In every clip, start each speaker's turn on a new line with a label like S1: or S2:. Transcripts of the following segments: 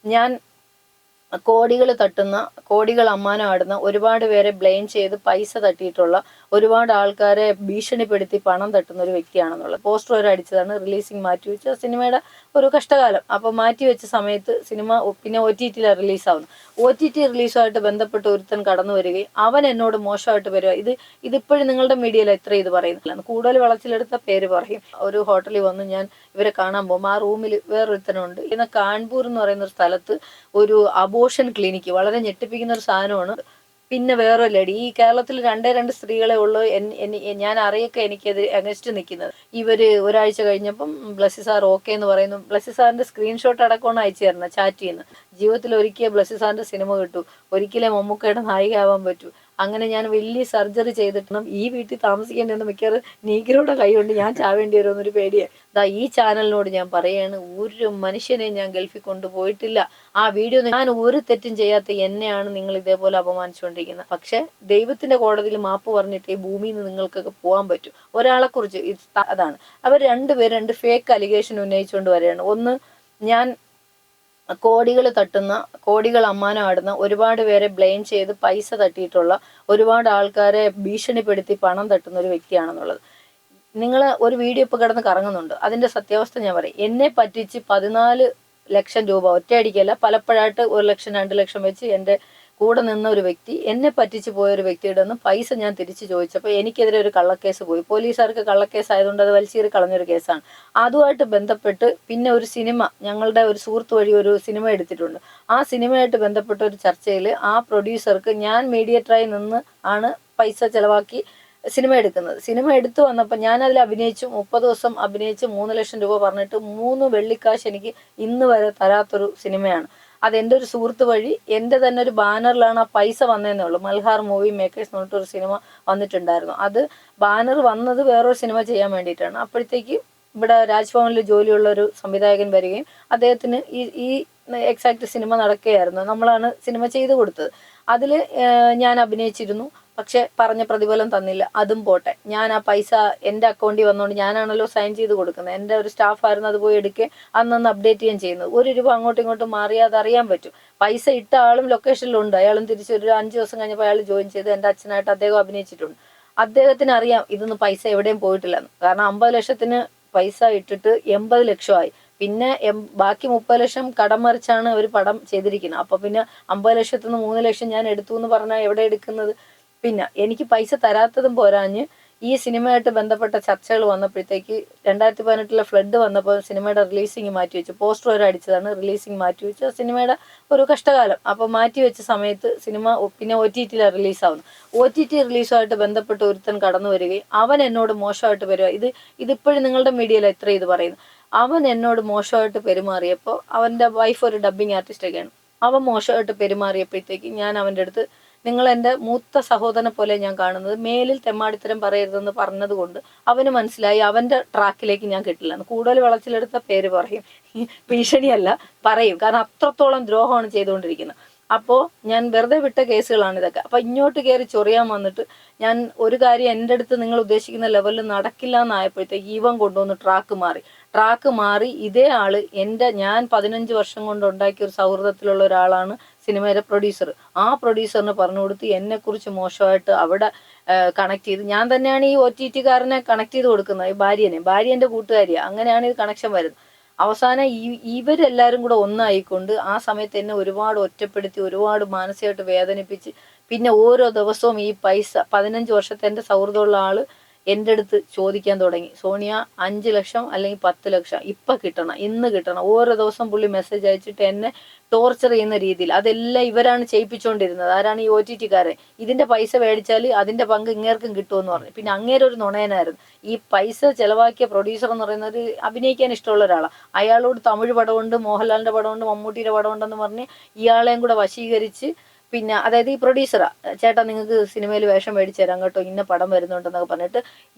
S1: ഞാൻ കോടികൾ തട്ടുന്ന, കോടികൾ അമ്മാനമാടുന്ന, ഒരുപാട് പേരെ ബ്ലെയിം ചെയ്ത് പൈസ തട്ടിയിട്ടുള്ള, ഒരുപാട് ആൾക്കാരെ ഭീഷണിപ്പെടുത്തി പണം തട്ടുന്ന ഒരു വ്യക്തിയാണെന്നുള്ളത്. പോസ്റ്റർ വരെ അടിച്ചതാണ്, റിലീസിങ് മാറ്റിവെച്ച സിനിമയുടെ ഒരു കഷ്ടകാലം. അപ്പോൾ മാറ്റിവെച്ച സമയത്ത് സിനിമ പിന്നെ OTT റിലീസാവുന്നു. OTT റിലീസുമായിട്ട് ബന്ധപ്പെട്ട് ഒരുത്തൻ കടന്നു വരികയും അവൻ എന്നോട് മോശമായിട്ട് വരിക. ഇതിപ്പോഴും നിങ്ങളുടെ മീഡിയയിൽ എത്ര ഇത് പറയുന്നില്ല. കൂടുതൽ വളച്ചിലെടുത്ത പേര് പറയും. ഒരു ഹോട്ടലിൽ വന്ന് ഞാൻ ഇവരെ കാണാൻ പോകുമ്പോൾ ആ റൂമിൽ വേറൊരുത്തനുണ്ട്. ഇന്ന് കാൺപൂർ എന്ന് പറയുന്ന ഒരു സ്ഥലത്ത് ഒരു അബോർഷൻ ക്ലിനിക്ക്, വളരെ ഞെട്ടിപ്പിക്കുന്ന ഒരു സാധനമാണ്. പിന്നെ വേറെ ലേഡി, ഈ കേരളത്തിൽ രണ്ട് സ്ത്രീകളെ ഉള്ളൂ ഞാൻ അറിയൊക്കെ എനിക്കെതിരെ അഗൻസ്റ്റ് നിൽക്കുന്നത്. ഇവര് ഒരാഴ്ച കഴിഞ്ഞപ്പം ബ്ലസ്സി സാർ ഓക്കെ എന്ന് പറയുന്നു. ബ്ലസ്സി സാറിന്റെ സ്ക്രീൻഷോട്ട് അടക്കമാണ് അയച്ചു തരുന്നത്, ചാറ്റ് ചെയ്യുന്നത്. ജീവിതത്തിൽ ഒരിക്കൽ ബ്ലസ്സി സാറിന്റെ സിനിമ കിട്ടൂ, ഒരിക്കലേ മമ്മൂക്കയുടെ നായിക ആവാൻ പറ്റൂ. അങ്ങനെ ഞാൻ വലിയ സർജറി ചെയ്തിട്ടും ഈ വീട്ടിൽ താമസിക്കേണ്ടെന്ന് മിക്കവാറും നീഗ്രയുടെ കൈ കൊണ്ട് ഞാൻ ചാവേണ്ടി വരുമെന്നൊരു പേടിയാണ്. ഈ ചാനലിനോട് ഞാൻ പറയാണ്, ഒരു മനുഷ്യനെ ഞാൻ ഗൾഫിൽ കൊണ്ടുപോയിട്ടില്ല. ആ വീഡിയോ ഞാൻ ഒരു തെറ്റും ചെയ്യാത്ത എന്നെയാണ് നിങ്ങൾ ഇതേപോലെ അപമാനിച്ചുകൊണ്ടിരിക്കുന്നത്. പക്ഷെ ദൈവത്തിന്റെ കോടതിയിൽ മാപ്പ് പറഞ്ഞിട്ട് ഈ ഭൂമിയിൽ നിന്ന് നിങ്ങൾക്കൊക്കെ പോകാൻ പറ്റും. ഒരാളെ കുറിച്ച് അതാണ് അവർ രണ്ടുപേരും രണ്ട് ഫേക്ക് അലിഗേഷൻ ഉന്നയിച്ചുകൊണ്ട് വരികയാണ്. ഒന്ന്, ഞാൻ കോടികൾ തട്ടുന്ന, കോടികൾ അമ്മാനമാടുന്ന, ഒരുപാട് പേരെ ബ്ലെയിം ചെയ്ത് പൈസ തട്ടിയിട്ടുള്ള, ഒരുപാട് ആൾക്കാരെ ഭീഷണിപ്പെടുത്തി പണം തട്ടുന്ന ഒരു വ്യക്തിയാണെന്നുള്ളത്. നിങ്ങൾ ഒരു വീഡിയോ ഇപ്പോൾ കിടന്ന് കറങ്ങുന്നുണ്ട്, അതിന്റെ സത്യാവസ്ഥ ഞാൻ പറയും. എന്നെ പറ്റിച്ച് 14 ലക്ഷം രൂപ ഒറ്റയടിക്കല്ല, പലപ്പോഴായിട്ട് 1 ലക്ഷം 2 ലക്ഷം വെച്ച് എൻ്റെ കൂടെ നിന്ന ഒരു വ്യക്തി, എന്നെ പറ്റിച്ച് പോയ ഒരു വ്യക്തിയുടെ നിന്ന് പൈസ ഞാൻ തിരിച്ചു ചോദിച്ചപ്പോൾ എനിക്കെതിരെ ഒരു കള്ളക്കേസ് പോയി. പോലീസുകാർക്ക് കള്ളക്കേസ് ആയതുകൊണ്ട് അത് വലിച്ചീറി കളഞ്ഞൊരു കേസാണ്. അതുമായിട്ട് ബന്ധപ്പെട്ട് പിന്നെ ഒരു സിനിമ, ഞങ്ങളുടെ ഒരു സുഹൃത്ത് വഴി ഒരു സിനിമ എടുത്തിട്ടുണ്ട്. ആ സിനിമയായിട്ട് ബന്ധപ്പെട്ട ഒരു ചർച്ചയിൽ ആ പ്രൊഡ്യൂസർക്ക് ഞാൻ മീഡിയേറ്ററായി നിന്ന് ആണ് പൈസ ചെലവാക്കി സിനിമ എടുക്കുന്നത്. സിനിമ എടുത്തു വന്നപ്പോൾ ഞാൻ അതിൽ അഭിനയിച്ചു, 30 ദിവസം അഭിനയിച്ച് 3 ലക്ഷം രൂപ പറഞ്ഞിട്ട് 3 വെള്ളിക്കാശ് എനിക്ക് ഇന്ന് വരെ തരാത്തൊരു സിനിമയാണ്. അതെൻ്റെ ഒരു സുഹൃത്ത് വഴി എൻ്റെ തന്നെ ഒരു ബാനറിലാണ് ആ പൈസ വന്നതെന്നേ ഉള്ളൂ. മൽഹാർ മൂവി മേക്കേഴ്സ് എന്ന് പറഞ്ഞിട്ടൊരു സിനിമ വന്നിട്ടുണ്ടായിരുന്നു. അത് ബാനർ വന്നത് വേറൊരു സിനിമ ചെയ്യാൻ വേണ്ടിയിട്ടാണ്. അപ്പോഴത്തേക്ക് ഇവിടെ രാജ്ഭവനിൽ ജോലിയുള്ള ഒരു സംവിധായകൻ വരികയും അദ്ദേഹത്തിന് ഈ എക്സാക്ട് സിനിമ നടക്കുകയായിരുന്നു. നമ്മളാണ് സിനിമ ചെയ്തു കൊടുത്തത്. അതിൽ ഞാൻ അഭിനയിച്ചിരുന്നു. പക്ഷെ പറഞ്ഞ പ്രതിഫലം തന്നില്ല. അതും പോട്ടെ, ഞാൻ ആ പൈസ എൻ്റെ അക്കൗണ്ടിൽ വന്നുകൊണ്ട് ഞാനാണല്ലോ സൈൻ ചെയ്ത് കൊടുക്കുന്നത്. എൻ്റെ ഒരു സ്റ്റാഫായിരുന്നു അത് പോയി എടുക്കുക, അന്നൊന്ന് അപ്ഡേറ്റ് ചെയ്യാൻ ചെയ്യുന്നത്. 1 രൂപ അങ്ങോട്ടും ഇങ്ങോട്ടും മാറിയാൽ അറിയാൻ പറ്റും. പൈസ ഇട്ട ആളും ലൊക്കേഷനിലുണ്ട്. അയാളും തിരിച്ചൊരു 5 ദിവസം കഴിഞ്ഞപ്പോൾ അയാൾ ജോയിൻ ചെയ്ത് എൻ്റെ അച്ഛനായിട്ട് അദ്ദേഹം അഭിനയിച്ചിട്ടുണ്ട്. അദ്ദേഹത്തിന് അറിയാം ഇതൊന്നും പൈസ എവിടെയും പോയിട്ടില്ലെന്ന്. കാരണം 50 ലക്ഷത്തിന് പൈസ ഇട്ടിട്ട് 80 ലക്ഷമായി. പിന്നെ ബാക്കി 30 ലക്ഷം കടം മറിച്ചാണ് ഒരു പടം ചെയ്തിരിക്കുന്നത്. അപ്പൊ പിന്നെ 50 ലക്ഷത്തിൽ നിന്ന് 3 ലക്ഷം ഞാൻ എടുത്തു എന്ന് പറഞ്ഞാൽ എവിടെ എടുക്കുന്നത്? പിന്നെ എനിക്ക് പൈസ തരാത്തതും പോരാഞ്ഞ് ഈ സിനിമയായിട്ട് ബന്ധപ്പെട്ട ചർച്ചകൾ വന്നപ്പോഴത്തേക്ക് 2018 ഫ്ലഡ് വന്നപ്പോൾ സിനിമയുടെ റിലീസിങ് മാറ്റിവെച്ചു. പോസ്റ്റർ വരെ അടിച്ചതാണ്, റിലീസിങ് മാറ്റിവെച്ചു. സിനിമയുടെ ഒരു കഷ്ടകാലം. അപ്പോൾ മാറ്റിവെച്ച സമയത്ത് സിനിമ പിന്നെ OTT റിലീസാവുന്നു. OTT റിലീസുമായിട്ട് ബന്ധപ്പെട്ട് ഒരുത്തൻ കടന്നു വരികയും അവൻ എന്നോട് മോശമായിട്ട് വരിക. ഇതിപ്പോഴും നിങ്ങളുടെ മീഡിയയിൽ എത്ര ഇത് പറയുന്നു. അവൻ എന്നോട് മോശമായിട്ട് പെരുമാറിയപ്പോൾ, അവൻ്റെ വൈഫ് ഒരു ഡബ്ബിങ് ആർട്ടിസ്റ്റൊക്കെയാണ്, അവൻ മോശമായിട്ട് പെരുമാറിയപ്പോഴത്തേക്ക് ഞാൻ അവൻ്റെ അടുത്ത്, നിങ്ങൾ എൻ്റെ മൂത്ത സഹോദരനെ പോലെ ഞാൻ കാണുന്നത്, മേലിൽ തെമ്മാടിത്തരം പറയരുതെന്ന് പറഞ്ഞത് കൊണ്ട് അവന് മനസ്സിലായി അവൻ്റെ ട്രാക്കിലേക്ക് ഞാൻ കിട്ടില്ല. കൂടുതൽ വളച്ചിലെടുത്ത പേര് പറയും, ഭീഷണിയല്ല പറയും. കാരണം അത്രത്തോളം ദ്രോഹമാണ് ചെയ്തുകൊണ്ടിരിക്കുന്നത്. അപ്പോൾ ഞാൻ വെറുതെ വിട്ട കേസുകളാണ് ഇതൊക്കെ. അപ്പോൾ ഇങ്ങോട്ട് കയറി ചൊറിയാൻ വന്നിട്ട് ഞാൻ ഒരു കാര്യം എൻ്റെ അടുത്ത് നിങ്ങൾ ഉദ്ദേശിക്കുന്ന ലെവലിൽ നടക്കില്ല എന്നായപ്പോഴത്തേക്ക് ഇവൻ കൊണ്ടുവന്ന് ട്രാക്ക് മാറി ഇതേ ആള് ഞാൻ 15 വർഷം കൊണ്ട് ഉണ്ടാക്കിയ ഒരു സൗഹൃദത്തിലുള്ള ഒരാളാണ് സിനിമയുടെ പ്രൊഡ്യൂസർ. ആ പ്രൊഡ്യൂസറിന് പറഞ്ഞു കൊടുത്ത് എന്നെക്കുറിച്ച് മോശമായിട്ട് അവിടെ കണക്ട് ചെയ്ത്, ഞാൻ തന്നെയാണ് ഈ OTT കാരനെ കണക്ട് ചെയ്ത് കൊടുക്കുന്നത്, ഈ ഭാര്യ എൻ്റെ കൂട്ടുകാരിയാണ്. അങ്ങനെയാണ് ഇത് കണക്ഷൻ വരുന്നത്. അവസാനം ഇവരെല്ലാവരും കൂടെ ഒന്നായിക്കൊണ്ട് ആ സമയത്ത് എന്നെ ഒരുപാട് ഒറ്റപ്പെടുത്തി, ഒരുപാട് മാനസികമായിട്ട് വേദനിപ്പിച്ച്, പിന്നെ ഓരോ ദിവസവും ഈ പൈസ 15 വർഷത്തെ എൻ്റെ സൗഹൃദമുള്ള ആള് എൻ്റെ അടുത്ത് ചോദിക്കാൻ തുടങ്ങി. സോണിയ 5 ലക്ഷം അല്ലെങ്കിൽ 10 ലക്ഷം ഇപ്പം കിട്ടണം, ഇന്ന് കിട്ടണം. ഓരോ ദിവസം പുള്ളി മെസ്സേജ് അയച്ചിട്ട് എന്നെ ടോർച്ചർ ചെയ്യുന്ന രീതിയിൽ. അതെല്ലാം ഇവരാണ് ചെയ്യിപ്പിച്ചുകൊണ്ടിരുന്നത്. ആരാണ്? ഈ OTT കാരൻ. ഇതിന്റെ പൈസ മേടിച്ചാൽ അതിന്റെ പങ്ക് ഇങ്ങേർക്കും കിട്ടുമെന്ന് പറഞ്ഞു. പിന്നെ അങ്ങേരൊരു നുണയനായിരുന്നു. ഈ പൈസ ചെലവാക്കിയ പ്രൊഡ്യൂസർ എന്ന് പറയുന്നത് അഭിനയിക്കാൻ ഇഷ്ടമുള്ള ഒരാളാണ്. അയാളോട് തമിഴ് പടമുണ്ട്, മോഹൻലാലിന്റെ പടമുണ്ട്, മമ്മൂട്ടിയുടെ പടമുണ്ടെന്ന് പറഞ്ഞ് ഇയാളെയും കൂടെ വശീകരിച്ച്, പിന്നെ അതായത് ഈ പ്രൊഡ്യൂസറാ, ചേട്ടാ നിങ്ങൾക്ക് സിനിമയിൽ വേഷം മേടിച്ചു തരാം കേട്ടോ, ഇന്ന പടം വരുന്നുണ്ടെന്നൊക്കെ പറഞ്ഞിട്ട്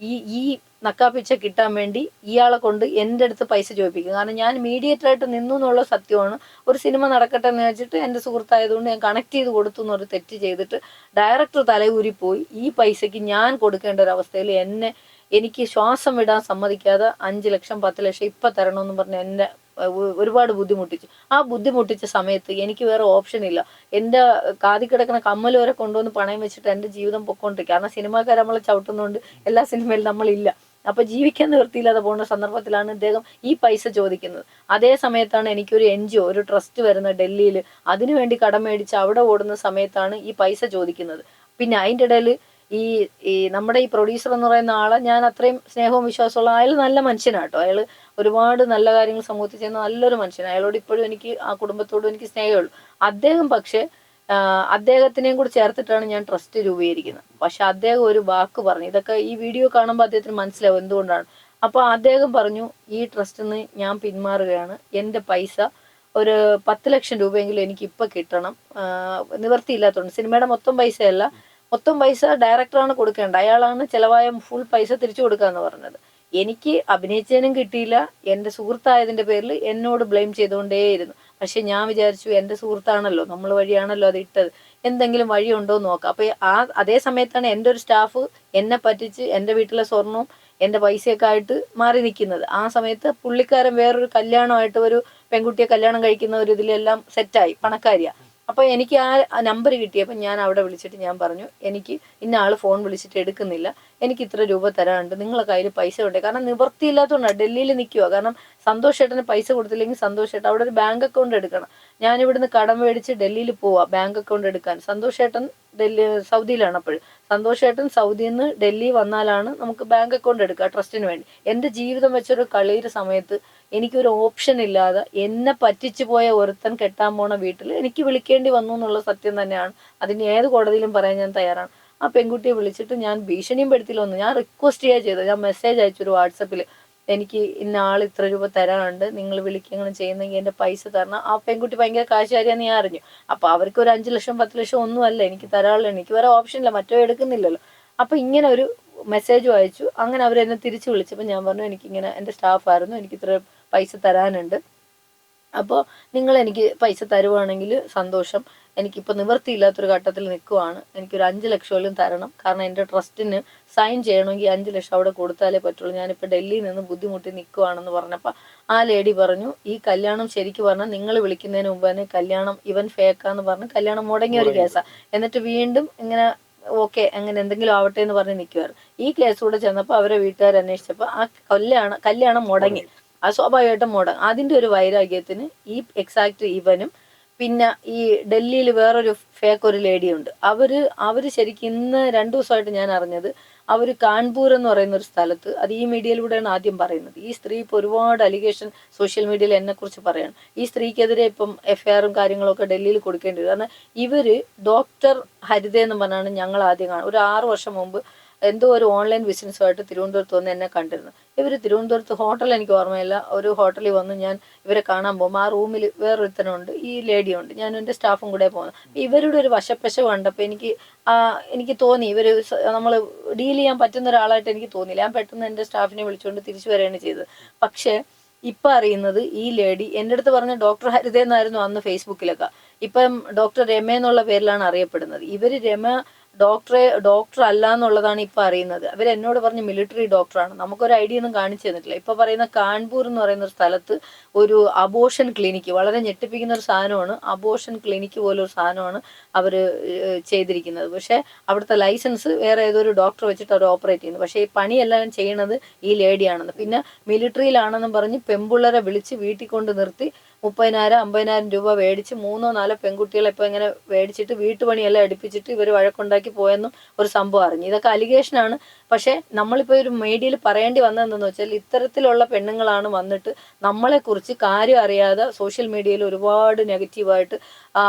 S1: ഈ നക്കാപ്പിച്ച കിട്ടാൻ വേണ്ടി ഇയാളെ കൊണ്ട് എൻ്റെ അടുത്ത് പൈസ ചോദിപ്പിക്കും. കാരണം ഞാൻ മീഡിയേറ്ററായിട്ട് നിന്നു എന്നുള്ള സത്യമാണ്. ഒരു സിനിമ നടക്കട്ടെ എന്ന് വെച്ചിട്ട് എൻ്റെ സുഹൃത്തായതുകൊണ്ട് ഞാൻ കണക്ട് ചെയ്ത് കൊടുത്തു എന്നൊരു തെറ്റ് ചെയ്തിട്ട് ഡയറക്ടർ തലയൂരിപ്പോയി ഈ പൈസയ്ക്ക് ഞാൻ കൊടുക്കേണ്ട ഒരു അവസ്ഥയിൽ എനിക്ക് ശ്വാസം വിടാൻ സമ്മതിക്കാതെ 5 ലക്ഷം 10 ലക്ഷം ഇപ്പം തരണമെന്ന് പറഞ്ഞ് എന്നെ ഒരുപാട് ബുദ്ധിമുട്ടിച്ചു. ആ ബുദ്ധിമുട്ടിച്ച സമയത്ത് എനിക്ക് വേറെ ഓപ്ഷൻ ഇല്ല. എൻ്റെ കാതിൽ കിടക്കുന്ന കമ്മൽ വരെ കൊണ്ടുവന്ന് പണയം വെച്ചിട്ട് എൻ്റെ ജീവിതം പൊക്കോണ്ടിരിക്കുക. കാരണം സിനിമാക്കാർ നമ്മളെ ചവിട്ടുന്നതുകൊണ്ട് എല്ലാ സിനിമയിലും നമ്മളില്ല. അപ്പൊ ജീവിക്കാൻ നിവൃത്തിയില്ലാതെ പോകുന്ന സന്ദർഭത്തിലാണ് ഇദ്ദേഹം ഈ പൈസ ചോദിക്കുന്നത്. അതേ സമയത്താണ് എനിക്കൊരു NGO, ഒരു ട്രസ്റ്റ് വരുന്ന ഡൽഹിയിൽ, അതിനുവേണ്ടി കടം മേടിച്ച് അവിടെ ഓടുന്ന സമയത്താണ് ഈ പൈസ ചോദിക്കുന്നത്. പിന്നെ അതിൻ്റെ ഇടയിൽ ഈ ഈ നമ്മുടെ ഈ പ്രൊഡ്യൂസർ എന്ന് പറയുന്ന ആളെ ഞാൻ അത്രയും സ്നേഹവും വിശ്വാസമുള്ള, അയാൾ നല്ല മനുഷ്യനാട്ടോ. അയാൾ ഒരുപാട് നല്ല കാര്യങ്ങൾ സമൂഹത്തിൽ ചെയ്യുന്ന നല്ലൊരു മനുഷ്യനാണ്. അയാളോട് ഇപ്പോഴും എനിക്ക്, ആ കുടുംബത്തോടും എനിക്ക് സ്നേഹമുള്ളൂ. അദ്ദേഹം പക്ഷേ അദ്ദേഹത്തിനെയും കൂടി ചേർത്തിട്ടാണ് ഞാൻ ട്രസ്റ്റ് രൂപീകരിക്കുന്നത്. പക്ഷെ അദ്ദേഹം ഒരു വാക്ക് പറഞ്ഞു, ഇതൊക്കെ ഈ വീഡിയോ കാണുമ്പോൾ അദ്ദേഹത്തിന് മനസ്സിലാവും എന്തുകൊണ്ടാണ്. അപ്പോൾ അദ്ദേഹം പറഞ്ഞു, ഈ ട്രസ്റ്റിൽ നിന്ന് ഞാൻ പിന്മാറുകയാണ്, എൻ്റെ പൈസ ഒരു 10 ലക്ഷം രൂപയെങ്കിലും എനിക്ക് ഇപ്പം കിട്ടണം, നിവർത്തിയില്ലാത്തതുകൊണ്ട്. സിനിമയുടെ മൊത്തം പൈസയല്ല, മൊത്തം പൈസ ഡയറക്ടറാണ് കൊടുക്കേണ്ടത്, അയാളാണ് ചിലവായ ഫുൾ പൈസ തിരിച്ചു കൊടുക്കാന്ന് പറഞ്ഞത്. എനിക്ക് അഭിനയിച്ചതിനും കിട്ടിയില്ല, എൻ്റെ സുഹൃത്തായതിൻ്റെ പേരിൽ എന്നോട് ബ്ലെയിം ചെയ്തുകൊണ്ടേയിരുന്നു. പക്ഷെ ഞാൻ വിചാരിച്ചു, എൻ്റെ സുഹൃത്താണല്ലോ, നമ്മൾ വഴിയാണല്ലോ അത് ഇട്ടത്, എന്തെങ്കിലും വഴിയുണ്ടോ എന്ന് നോക്കാം. അപ്പോൾ അതേ സമയത്താണ് എൻ്റെ ഒരു സ്റ്റാഫ് എന്നെ പറ്റിച്ച് എൻ്റെ വീട്ടിലെ സ്വർണവും എൻ്റെ പൈസയൊക്കെ ആയിട്ട് മാറി നിൽക്കുന്നത്. ആ സമയത്ത് പുള്ളിക്കാരൻ വേറൊരു കല്യാണമായിട്ട് ഒരു പെൺകുട്ടിയെ കല്യാണം കഴിക്കുന്ന ഒരു ഇതിലെല്ലാം സെറ്റായി, പണക്കാരിയാണ്. അപ്പോൾ എനിക്ക് ആ നമ്പർ കിട്ടിയപ്പോൾ ഞാൻ അവിടെ വിളിച്ചിട്ട് ഞാൻ പറഞ്ഞു, എനിക്ക് ഇന്ന ആൾ ഫോൺ വിളിച്ചിട്ട് എടുക്കുന്നില്ല, എനിക്ക് ഇത്ര രൂപ തരാനുണ്ട്, നിങ്ങളെ കയ്യിൽ പൈസ ഉണ്ട്. കാരണം നിവൃത്തിയില്ലാത്തതുകൊണ്ടാണ്, ഡൽഹിയിൽ നിൽക്കുക. കാരണം സന്തോഷ് ഏട്ടന് പൈസ കൊടുത്തില്ലെങ്കിൽ സന്തോഷ് ഏട്ടൻ അവിടെ ഒരു ബാങ്ക് അക്കൗണ്ട് എടുക്കണം. ഞാനിവിടുന്ന് കടം മേടിച്ച് ഡൽഹിയിൽ പോവാ ബാങ്ക് അക്കൗണ്ട് എടുക്കാൻ. സന്തോഷ് ഏട്ടൻ സൗദിയിലാണ്. അപ്പോഴും സന്തോഷ് ഏട്ടൻ സൗദിയിൽ നിന്ന് ഡൽഹി വന്നാലാണ് നമുക്ക് ബാങ്ക് അക്കൗണ്ട് എടുക്കുക ട്രസ്റ്റിന് വേണ്ടി. എൻ്റെ ജീവിതം വെച്ചൊരു കളിയുടെ സമയത്ത് എനിക്കൊരു ഓപ്ഷൻ ഇല്ലാതെ എന്നെ പറ്റിച്ചു പോയ ഒരുത്തൻ കെട്ടാൻ പോണ വീട്ടിൽ എനിക്ക് വിളിക്കേണ്ടി വന്നു എന്നുള്ള സത്യം തന്നെയാണ്. അതിന് ഏത് കോടതിയിലും പറയാൻ ഞാൻ തയ്യാറാണ്. ആ പെൺകുട്ടിയെ വിളിച്ചിട്ട് ഞാൻ ഭീഷണിയും പെടുത്തില്ല, ഒന്നും, ഞാൻ റിക്വസ്റ്റ് ചെയ്യുക ചെയ്തത്. ഞാൻ മെസ്സേജ് അയച്ചൊരു വാട്സപ്പിൽ, എനിക്ക് ഇന്ന ആൾ ഇത്ര രൂപ തരാനുണ്ട്, നിങ്ങൾ വിളിക്കുകയാണ് ചെയ്യുന്നെങ്കിൽ എൻ്റെ പൈസ തരണം. ആ പെൺകുട്ടി ഭയങ്കര കാശുകാരിയാന്ന് ഞാൻ അറിഞ്ഞു. അപ്പോൾ അവർക്ക് ഒരു 5 ലക്ഷം 10 ലക്ഷം ഒന്നുമല്ല എനിക്ക് തരാനുള്ളത്, എനിക്ക് വേറെ ഓപ്ഷൻ ഇല്ല, മറ്റോ എടുക്കുന്നില്ലല്ലോ. അപ്പോൾ ഇങ്ങനെ ഒരു മെസ്സേജും അയച്ചു. അങ്ങനെ അവരെന്നെ തിരിച്ചു വിളിച്ചപ്പോൾ ഞാൻ പറഞ്ഞു, എനിക്കിങ്ങനെ എൻ്റെ സ്റ്റാഫായിരുന്നു, എനിക്ക് ഇത്ര പൈസ തരാനുണ്ട്, അപ്പോൾ നിങ്ങൾ എനിക്ക് പൈസ തരുവാണെങ്കിൽ സന്തോഷം, എനിക്കിപ്പോൾ നിവൃത്തിയില്ലാത്തൊരു ഘട്ടത്തിൽ നിൽക്കുവാണ്, എനിക്കൊരു 5 ലക്ഷമെങ്കിലും തരണം, കാരണം എൻ്റെ ട്രസ്റ്റിന് സൈൻ ചെയ്യണമെങ്കിൽ 5 ലക്ഷം അവിടെ കൊടുത്താലേ പറ്റുള്ളൂ, ഞാനിപ്പോൾ ഡൽഹിയിൽ നിന്ന് ബുദ്ധിമുട്ടി നിൽക്കുവാണെന്ന് പറഞ്ഞപ്പോൾ ആ ലേഡി പറഞ്ഞു, ഈ കല്യാണം ശരിക്കും പറഞ്ഞാൽ നിങ്ങൾ വിളിക്കുന്നതിന് മുമ്പ് തന്നെ കല്യാണം ഇവൻ ഫേക്കാന്ന് പറഞ്ഞ് കല്യാണം മുടങ്ങിയ ഒരു കേസാണ്. എന്നിട്ട് വീണ്ടും ഇങ്ങനെ ഓക്കെ അങ്ങനെ എന്തെങ്കിലും ആവട്ടെ എന്ന് പറഞ്ഞ് നിൽക്കുമായിരുന്നു. ഈ കേസ് കൂടെ ചെന്നപ്പോൾ അവരെ വീട്ടുകാർ അന്വേഷിച്ചപ്പോൾ ആ കല്യാണം മുടങ്ങി. അത് സ്വാഭാവികമായിട്ടും മുടങ്ങും. അതിൻ്റെ ഒരു വൈരാഗ്യത്തിന് ഈ എക്സാക്ട് ഇവനും പിന്നെ ഈ ഡൽഹിയിൽ വേറൊരു ഫേക്ക് ഒരു ലേഡിയുണ്ട്. അവര് ശരിക്കും ഇന്ന് 2 ദിവസമായിട്ട് ഞാൻ അറിഞ്ഞത്, അവർ കാൺപൂർ എന്ന് പറയുന്ന ഒരു സ്ഥലത്ത്, അത് ഈ മീഡിയയിലൂടെയാണ് ആദ്യം പറയുന്നത്, ഈ സ്ത്രീ ഇപ്പോൾ ഒരുപാട് അലിഗേഷൻ സോഷ്യൽ മീഡിയയിൽ എന്നെക്കുറിച്ച് പറയാണ്. ഈ സ്ത്രീക്കെതിരെ ഇപ്പം FIR കാര്യങ്ങളൊക്കെ ഡൽഹിയിൽ കൊടുക്കേണ്ടി വരും. കാരണം ഇവര് ഡോക്ടർ ഹരിത എന്ന് പറഞ്ഞാണ് ഞങ്ങൾ ആദ്യം കാണുന്നത്. ഒരു 6 വർഷം മുമ്പ് എന്തോ ഒരു ഓൺലൈൻ ബിസിനസ്സുമായിട്ട് തിരുവനന്തപുരത്ത് വന്ന് എന്നെ കണ്ടിരുന്നു. ഇവർ തിരുവനന്തപുരത്ത് ഹോട്ടൽ, എനിക്ക് ഓർമ്മയില്ല, ഒരു ഹോട്ടലിൽ വന്ന് ഞാൻ ഇവരെ കാണാൻ പോകുമ്പോൾ ആ റൂമിൽ വേറൊരുത്തനുണ്ട്, ഈ ലേഡിയുണ്ട്, ഞാൻ എൻ്റെ സ്റ്റാഫും കൂടെ പോകുന്നത്. ഇവരുടെ ഒരു വശപ്പശ കണ്ടപ്പോൾ എനിക്ക് തോന്നി ഇവർ നമ്മൾ ഡീൽ ചെയ്യാൻ പറ്റുന്ന ഒരാളായിട്ട് എനിക്ക് തോന്നിയില്ല. ഞാൻ പെട്ടെന്ന് എൻ്റെ സ്റ്റാഫിനെ വിളിച്ചുകൊണ്ട് തിരിച്ചു വരികയാണ് ചെയ്തത്. പക്ഷേ ഇപ്പം അറിയുന്നത്, ഈ ലേഡി എൻ്റെ അടുത്ത് പറഞ്ഞ ഡോക്ടർ ഹരിത എന്നായിരുന്നു അന്ന് ഫേസ്ബുക്കിലൊക്കെ, ഇപ്പം ഡോക്ടർ രമ എന്നുള്ള പേരിലാണ് അറിയപ്പെടുന്നത്. ഇവർ രമ ഡോക്ടർ അല്ല എന്നുള്ളതാണ് ഇപ്പം അറിയുന്നത്. അവരെന്നോട് പറഞ്ഞ് മിലിറ്ററി ഡോക്ടറാണ്, നമുക്കൊരു ഐഡിയ ഒന്നും കാണിച്ചു തന്നിട്ടില്ല. ഇപ്പം പറയുന്ന കാൺപൂർ എന്ന് പറയുന്ന ഒരു സ്ഥലത്ത് ഒരു അബോർഷൻ ക്ലിനിക്ക്, വളരെ ഞെട്ടിപ്പിക്കുന്ന ഒരു സാധനമാണ്, അബോർഷൻ ക്ലിനിക്ക് പോലൊരു സാധനമാണ് അവർ ചെയ്തിരിക്കുന്നത്. പക്ഷേ അവിടുത്തെ ലൈസൻസ് വേറെ ഏതൊരു ഡോക്ടർ വെച്ചിട്ട് അവർ ഓപ്പറേറ്റ് ചെയ്യുന്നു. പക്ഷേ ഈ പണിയെല്ലാം ചെയ്യണത് ഈ ലേഡിയാണെന്ന്. പിന്നെ മിലിറ്ററിയിലാണെന്നും പറഞ്ഞ് പെൺപിള്ളേരെ വിളിച്ച് വീട്ടിൽ കൊണ്ട് നിർത്തി 30,000 50,000 രൂപ മേടിച്ച് 3 4 പെൺകുട്ടികളെ ഇപ്പോൾ ഇങ്ങനെ മേടിച്ചിട്ട് വീട്ടുപണിയെല്ലാം എടുപ്പിച്ചിട്ട് ഇവർ വഴക്കുണ്ടാക്കി പോയെന്നും ഒരു സംഭവം അറിഞ്ഞു. ഇതൊക്കെ അലിഗേഷനാണ്. പക്ഷേ നമ്മളിപ്പോൾ ഒരു മീഡിയയിൽ പറയേണ്ടി വന്നതെന്ന് വെച്ചാൽ, ഇത്തരത്തിലുള്ള പെണ്ണുങ്ങളാണ് വന്നിട്ട് നമ്മളെക്കുറിച്ച് കാര്യം അറിയാതെ സോഷ്യൽ മീഡിയയിൽ ഒരുപാട് നെഗറ്റീവായിട്ട്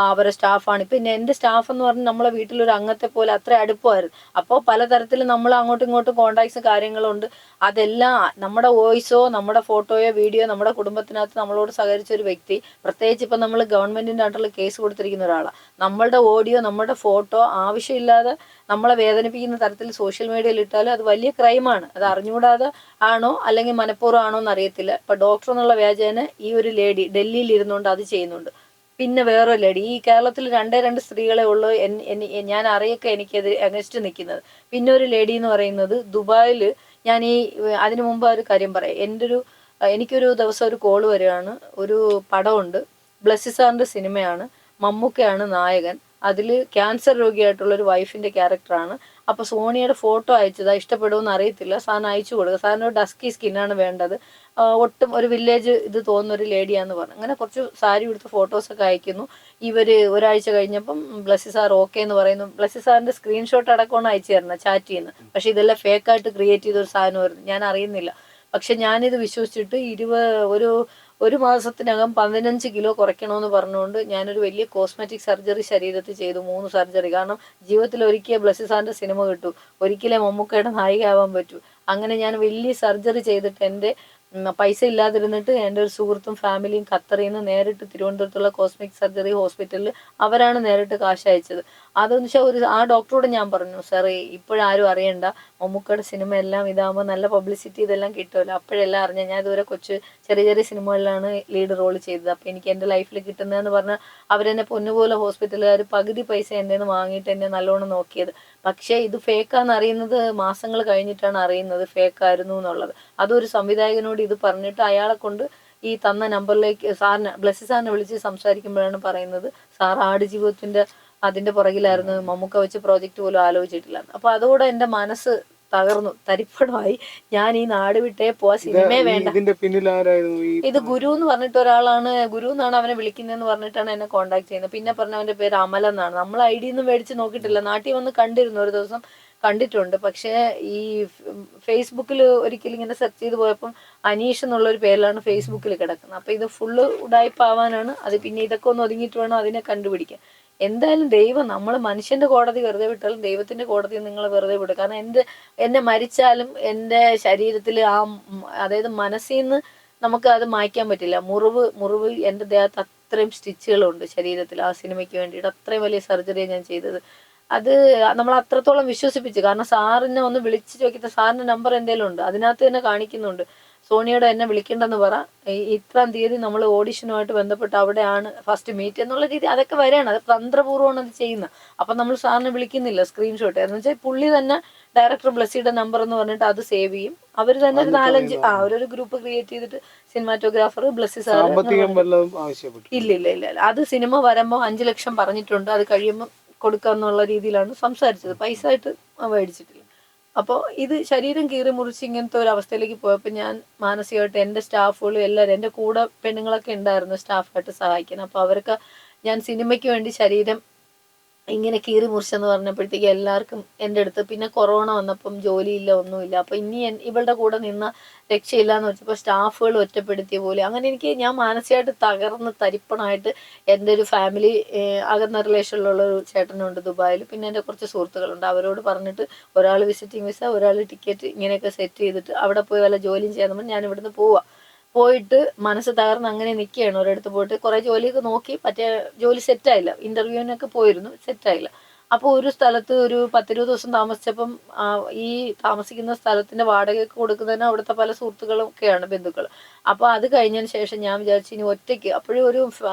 S1: അവരെ സ്റ്റാഫാണ്. പിന്നെ എൻ്റെ സ്റ്റാഫ് എന്ന് പറഞ്ഞാൽ നമ്മളെ വീട്ടിലൊരു അംഗത്തെ പോലെ അത്ര അടുപ്പമായിരുന്നു. അപ്പോൾ പലതരത്തിൽ നമ്മൾ അങ്ങോട്ടും ഇങ്ങോട്ടും കോണ്ടാക്ട്സ് കാര്യങ്ങളുണ്ട്. അതെല്ലാം നമ്മുടെ വോയിസോ നമ്മുടെ ഫോട്ടോയോ വീഡിയോ നമ്മുടെ കുടുംബത്തിനകത്ത് നമ്മളോട് സഹകരിച്ച ഒരു വ്യക്തി, പ്രത്യേകിച്ച് ഇപ്പം നമ്മൾ ഗവൺമെൻറ്റിൻ്റെ അണ്ടറിൽ കേസ് കൊടുത്തിരിക്കുന്ന ഒരാളാണ്, നമ്മളുടെ ഓഡിയോ നമ്മുടെ ഫോട്ടോ ആവശ്യമില്ലാതെ നമ്മളെ വേദനിപ്പിക്കുന്ന തരത്തിൽ സോഷ്യൽ മീഡിയയിൽ ഇട്ടാൽ അത് വലിയ ക്രൈമാണ്. അത് അറിഞ്ഞുകൂടാതെ ആണോ അല്ലെങ്കിൽ മനഃപൂർവ്വം ആണോ എന്ന് അറിയത്തില്ല. ഇപ്പം ഡോക്ടർ എന്നുള്ള വ്യാജേന ഈ ഒരു ലേഡി ഡൽഹിയിൽ ഇരുന്നുകൊണ്ട് അത് ചെയ്യുന്നുണ്ട്. പിന്നെ വേറെ ലേഡി, ഈ കേരളത്തിൽ 2 സ്ത്രീകളെ ഉള്ളൂ ഞാൻ അറിയൊക്കെ എനിക്കത് അഗൻസ്റ്റ് നിൽക്കുന്നത്. പിന്നെ ഒരു ലേഡി എന്ന് പറയുന്നത് ദുബായിൽ ഞാൻ അതിനു മുമ്പ് ഒരു കാര്യം പറയാം. എനിക്കൊരു ദിവസം ഒരു കോള് വരികയാണ്. ഒരു പടമുണ്ട്, ബ്ലസ്സി സാറിന്റെ സിനിമയാണ്, മമ്മൂക്കയാണ് നായകൻ. അതിൽ ക്യാൻസർ രോഗിയായിട്ടുള്ള ഒരു വൈഫിന്റെ ക്യാരക്ടറാണ്. അപ്പോൾ സോണിയുടെ ഫോട്ടോ അയച്ചതാ, ഇഷ്ടപ്പെടുമെന്ന് അറിയത്തില്ല, സാറിന് അയച്ചു കൊടുക്കുക, സാറിന് ഒരു ഡസ്കി സ്കിന്നാണ് വേണ്ടത്, ഒട്ടും ഒരു വില്ലേജ് ഇത് തോന്നുന്ന ഒരു ലേഡിയാന്ന് പറഞ്ഞു. അങ്ങനെ കുറച്ച് സാരി ഉടുത്ത ഫോട്ടോസൊക്കെ അയക്കുന്നു. ഒരാഴ്ച കഴിഞ്ഞപ്പം ബ്ലസ്സി സാർ ഓക്കെ എന്ന് പറയുന്നു. ബ്ലസ്സി സാറിന്റെ സ്ക്രീൻഷോട്ട് അടക്കമാണ് അയച്ചു തരുന്നത് ചാറ്റ് ചെയ്യുന്നത്. പക്ഷെ ഇതെല്ലാം ഫേക്കായിട്ട് ക്രിയേറ്റ് ചെയ്ത ഒരു സാധനമായിരുന്നു, ഞാൻ അറിയുന്നില്ല. പക്ഷെ ഞാനിത് വിശ്വസിച്ചിട്ട് ഒരു മാസത്തിനകം 15 കിലോ കുറയ്ക്കണമെന്ന് പറഞ്ഞുകൊണ്ട് ഞാനൊരു വലിയ കോസ്മെറ്റിക് സർജറി ശരീരത്തിൽ ചെയ്തു, 3 സർജറി. കാരണം ജീവിതത്തിൽ ഒരിക്കൽ ബ്ലസ്സി സാറിന്റെ സിനിമ കിട്ടൂ, ഒരിക്കലേ മമ്മൂക്കയുടെ നായികയാവാൻ പറ്റൂ. അങ്ങനെ ഞാൻ വലിയ സർജറി ചെയ്തിട്ട് എൻ്റെ പൈസ ഇല്ലാതിരുന്നിട്ട് എൻ്റെ ഒരു സുഹൃത്തും ഫാമിലിയും ഖത്തറിൽ നിന്ന് നേരിട്ട് തിരുവനന്തപുരത്തുള്ള കോസ്മിക് സർജറി ഹോസ്പിറ്റലിൽ അവരാണ് നേരിട്ട് കാശ് അയച്ചത്. അതെന്ന് വെച്ചാൽ ആ ഡോക്ടറോട് ഞാൻ പറഞ്ഞു, സാറേ ഇപ്പോഴാരും അറിയണ്ട, മമ്മൂക്കയുടെ സിനിമ എല്ലാം ഇതാകുമ്പോൾ നല്ല പബ്ലിസിറ്റി ഇതെല്ലാം കിട്ടുമല്ലോ, അപ്പോഴെല്ലാം അറിഞ്ഞാൽ. ഞാൻ ഇതുവരെ ചെറിയ ചെറിയ സിനിമകളിലാണ് ലീഡ് റോൾ ചെയ്തത്. അപ്പോൾ എനിക്ക് എൻ്റെ ലൈഫിൽ കിട്ടുന്നതെന്ന് പറഞ്ഞാൽ അവരെന്നെ പൊന്നുപോലെ ഹോസ്പിറ്റലുകാർ പകുതി പൈസ എൻ്റെ നിന്ന് വാങ്ങിയിട്ട് എന്നെ നല്ലോണം നോക്കിയത്. പക്ഷേ ഇത് ഫേക്കാന്ന് അറിയുന്നത് മാസങ്ങൾ കഴിഞ്ഞിട്ടാണ് അറിയുന്നത് ഫേക്കായിരുന്നു എന്നുള്ളത്. അതൊരു സംവിധായകനോട് ഇത് പറഞ്ഞിട്ട് അയാളെ കൊണ്ട് ഈ തന്ന നമ്പറിലേക്ക് ബ്ലസ്സി സാറിനെ വിളിച്ച് സംസാരിക്കുമ്പോഴാണ് പറയുന്നത്, സാർ ആടുജീവിതത്തിന്റെ അതിന്റെ പുറകിലായിരുന്നു, മമ്മൂക്ക വെച്ച് പ്രോജക്റ്റ് പോലും ആലോചിച്ചിട്ടില്ല. അപ്പൊ അതോടെ എൻ്റെ മനസ്സ് തകർന്നു, തരിപ്പണമായി. ഞാൻ ഈ നാട് വിട്ടേ പോവാ, സിനിമയെ വേണ്ട. ഇത് ഗുരു എന്ന് പറഞ്ഞിട്ട് ഒരാളാണ്, ഗുരു എന്നാണ് അവനെ വിളിക്കുന്നതെന്ന് പറഞ്ഞിട്ടാണ് എന്നെ കോൺടാക്ട് ചെയ്യുന്നത്. പിന്നെ പറഞ്ഞ അവന്റെ പേര് അമൽ എന്നാണ്. നമ്മൾ ID ഒന്നും മേടിച്ച് നോക്കിയിട്ടില്ല, നാട്ടിൽ വന്ന് കണ്ടിരുന്നു, ഒരു ദിവസം കണ്ടിട്ടുണ്ട്. പക്ഷേ ഈ ഫേസ്ബുക്കിൽ ഒരിക്കലും ഇങ്ങനെ സെർച്ച് ചെയ്ത് പോയപ്പം അനീഷ് എന്നുള്ള ഒരു പേരിലാണ് ഫേസ്ബുക്കിൽ കിടക്കുന്നത്. അപ്പൊ ഇത് ഫുള്ള് ഉടായ്പാവാനാണ് അത്. പിന്നെ ഇതൊക്കെ ഒന്ന് ഒതുങ്ങിയിട്ട് വേണം അതിനെ കണ്ടുപിടിക്കാൻ. എന്തായാലും ദൈവം, നമ്മൾ മനുഷ്യന്റെ കോടതി വെറുതെ വിട്ടാലും ദൈവത്തിന്റെ കോടതി നിങ്ങൾ വെറുതെ വിടുക. കാരണം എന്നെ മരിച്ചാലും എൻ്റെ ശരീരത്തിൽ അതായത് മനസ്സിൽ നിന്ന് നമുക്ക് അത് മായ്ക്കാൻ പറ്റില്ല. മുറിവ് എൻ്റെ ദേഹത്ത് അത്രയും സ്റ്റിച്ചുകളുണ്ട് ശരീരത്തിൽ. ആ സിനിമയ്ക്ക് വേണ്ടിയിട്ട് അത്രയും വലിയ സർജറിയാണ് ഞാൻ ചെയ്തത്. അത് നമ്മൾ അത്രത്തോളം വിശ്വസിപ്പിച്ചു. കാരണം സാറിനെ ഒന്ന് വിളിച്ച് ചോദിക്കുന്ന, സാറിന്റെ നമ്പർ എന്തെങ്കിലും ഉണ്ട്, അതിനകത്ത് തന്നെ കാണിക്കുന്നുണ്ട്, സോണിയോട് എന്നെ വിളിക്കണ്ടെന്ന് പറ, ഇത്രാം തീയതി നമ്മൾ ഓഡിഷനുമായിട്ട് ബന്ധപ്പെട്ട് അവിടെയാണ് ഫസ്റ്റ് മീറ്റ് എന്നുള്ള രീതി. അതൊക്കെ വരെയാണ്, അത് തന്ത്രപൂർവ്വമാണ് അത് ചെയ്യുന്നത്. അപ്പം നമ്മൾ സാറിനെ വിളിക്കുന്നില്ല, സ്ക്രീൻഷോട്ട് എന്ന് വെച്ചാൽ പുള്ളി തന്നെ ഡയറക്ടർ ബ്ലസ്സിയുടെ നമ്പർ എന്ന് പറഞ്ഞിട്ട് അത് സേവ് ചെയ്യും. അവർ തന്നെ ഒരു 4-5 ഒരു ഗ്രൂപ്പ് ക്രിയേറ്റ് ചെയ്തിട്ട് സിനിമാറ്റോഗ്രാഫർ ബ്ലസ്സി സാർ ഇല്ല. അത് സിനിമ വരുമ്പോൾ 5 ലക്ഷം പറഞ്ഞിട്ടുണ്ട്, അത് കഴിയുമ്പോൾ കൊടുക്കാന്നുള്ള രീതിയിലാണ് സംസാരിച്ചത്, പൈസ ആയിട്ട് മേടിച്ചിട്ടില്ല. അപ്പോൾ ഇത് ശരീരം കീറി മുറിച്ച് ഇങ്ങനത്തെ ഒരു അവസ്ഥയിലേക്ക് പോയപ്പോൾ ഞാൻ മാനസികമായിട്ട്, എൻ്റെ സ്റ്റാഫുകളും എല്ലാവരും, എൻ്റെ കൂടെ പെണ്ണുങ്ങളൊക്കെ ഉണ്ടായിരുന്നു സ്റ്റാഫായിട്ട് സഹായിക്കാൻ. അപ്പോൾ അവർക്ക് ഞാൻ സിനിമയ്ക്ക് വേണ്ടി ശരീരം ഇങ്ങനെ കീറി മുറിച്ചെന്ന് പറഞ്ഞപ്പോഴത്തേക്ക് എല്ലാവർക്കും എൻ്റെ അടുത്ത്, പിന്നെ കൊറോണ വന്നപ്പം ജോലിയില്ല, ഒന്നുമില്ല. അപ്പോൾ ഇനി ഇവളുടെ കൂടെ നിന്ന രക്ഷയില്ല എന്ന് വെച്ചപ്പോൾ സ്റ്റാഫുകൾ ഒറ്റപ്പെടുത്തിയ പോലെ അങ്ങനെ ഞാൻ മാനസികമായിട്ട് തകർന്ന് തരിപ്പണമായിട്ട്. എൻ്റെ ഒരു ഫാമിലി അകന്ന റിലേഷനിലുള്ള ഒരു ചേട്ടനുണ്ട് ദുബായിൽ, പിന്നെ എൻ്റെ കുറച്ച് സുഹൃത്തുക്കളുണ്ട്, അവരോട് പറഞ്ഞിട്ട് ഒരാൾ വിസിറ്റിംഗ് വിസ, ഒരാൾ ടിക്കറ്റ്, ഇങ്ങനെയൊക്കെ സെറ്റ് ചെയ്തിട്ട് അവിടെ പോയി വല്ല ജോലിയും ചെയ്യാൻ ഞാൻ ഇവിടുന്ന് പോയിട്ട് മനസ്സ് തകർന്ന് അങ്ങനെ നിൽക്കുകയാണ്. ഒരിടത്ത് പോയിട്ട് കുറേ ജോലിയൊക്കെ നോക്കി, മറ്റേ ജോലി സെറ്റായില്ല, ഇന്റർവ്യൂവിനൊക്കെ പോയിരുന്നു, സെറ്റായില്ല. അപ്പോൾ ഒരു സ്ഥലത്ത് ഒരു 10-20 ദിവസം താമസിച്ചപ്പം ഈ താമസിക്കുന്ന സ്ഥലത്തിന്റെ വാടകയൊക്കെ കൊടുക്കുന്നതിന് അവിടുത്തെ പല സുഹൃത്തുക്കളൊക്കെയാണ്, ബന്ധുക്കൾ. അപ്പോൾ അത് കഴിഞ്ഞതിന് ശേഷം ഞാൻ വിചാരിച്ചു ഇനി ഒറ്റയ്ക്ക്, അപ്പോഴും ഒരു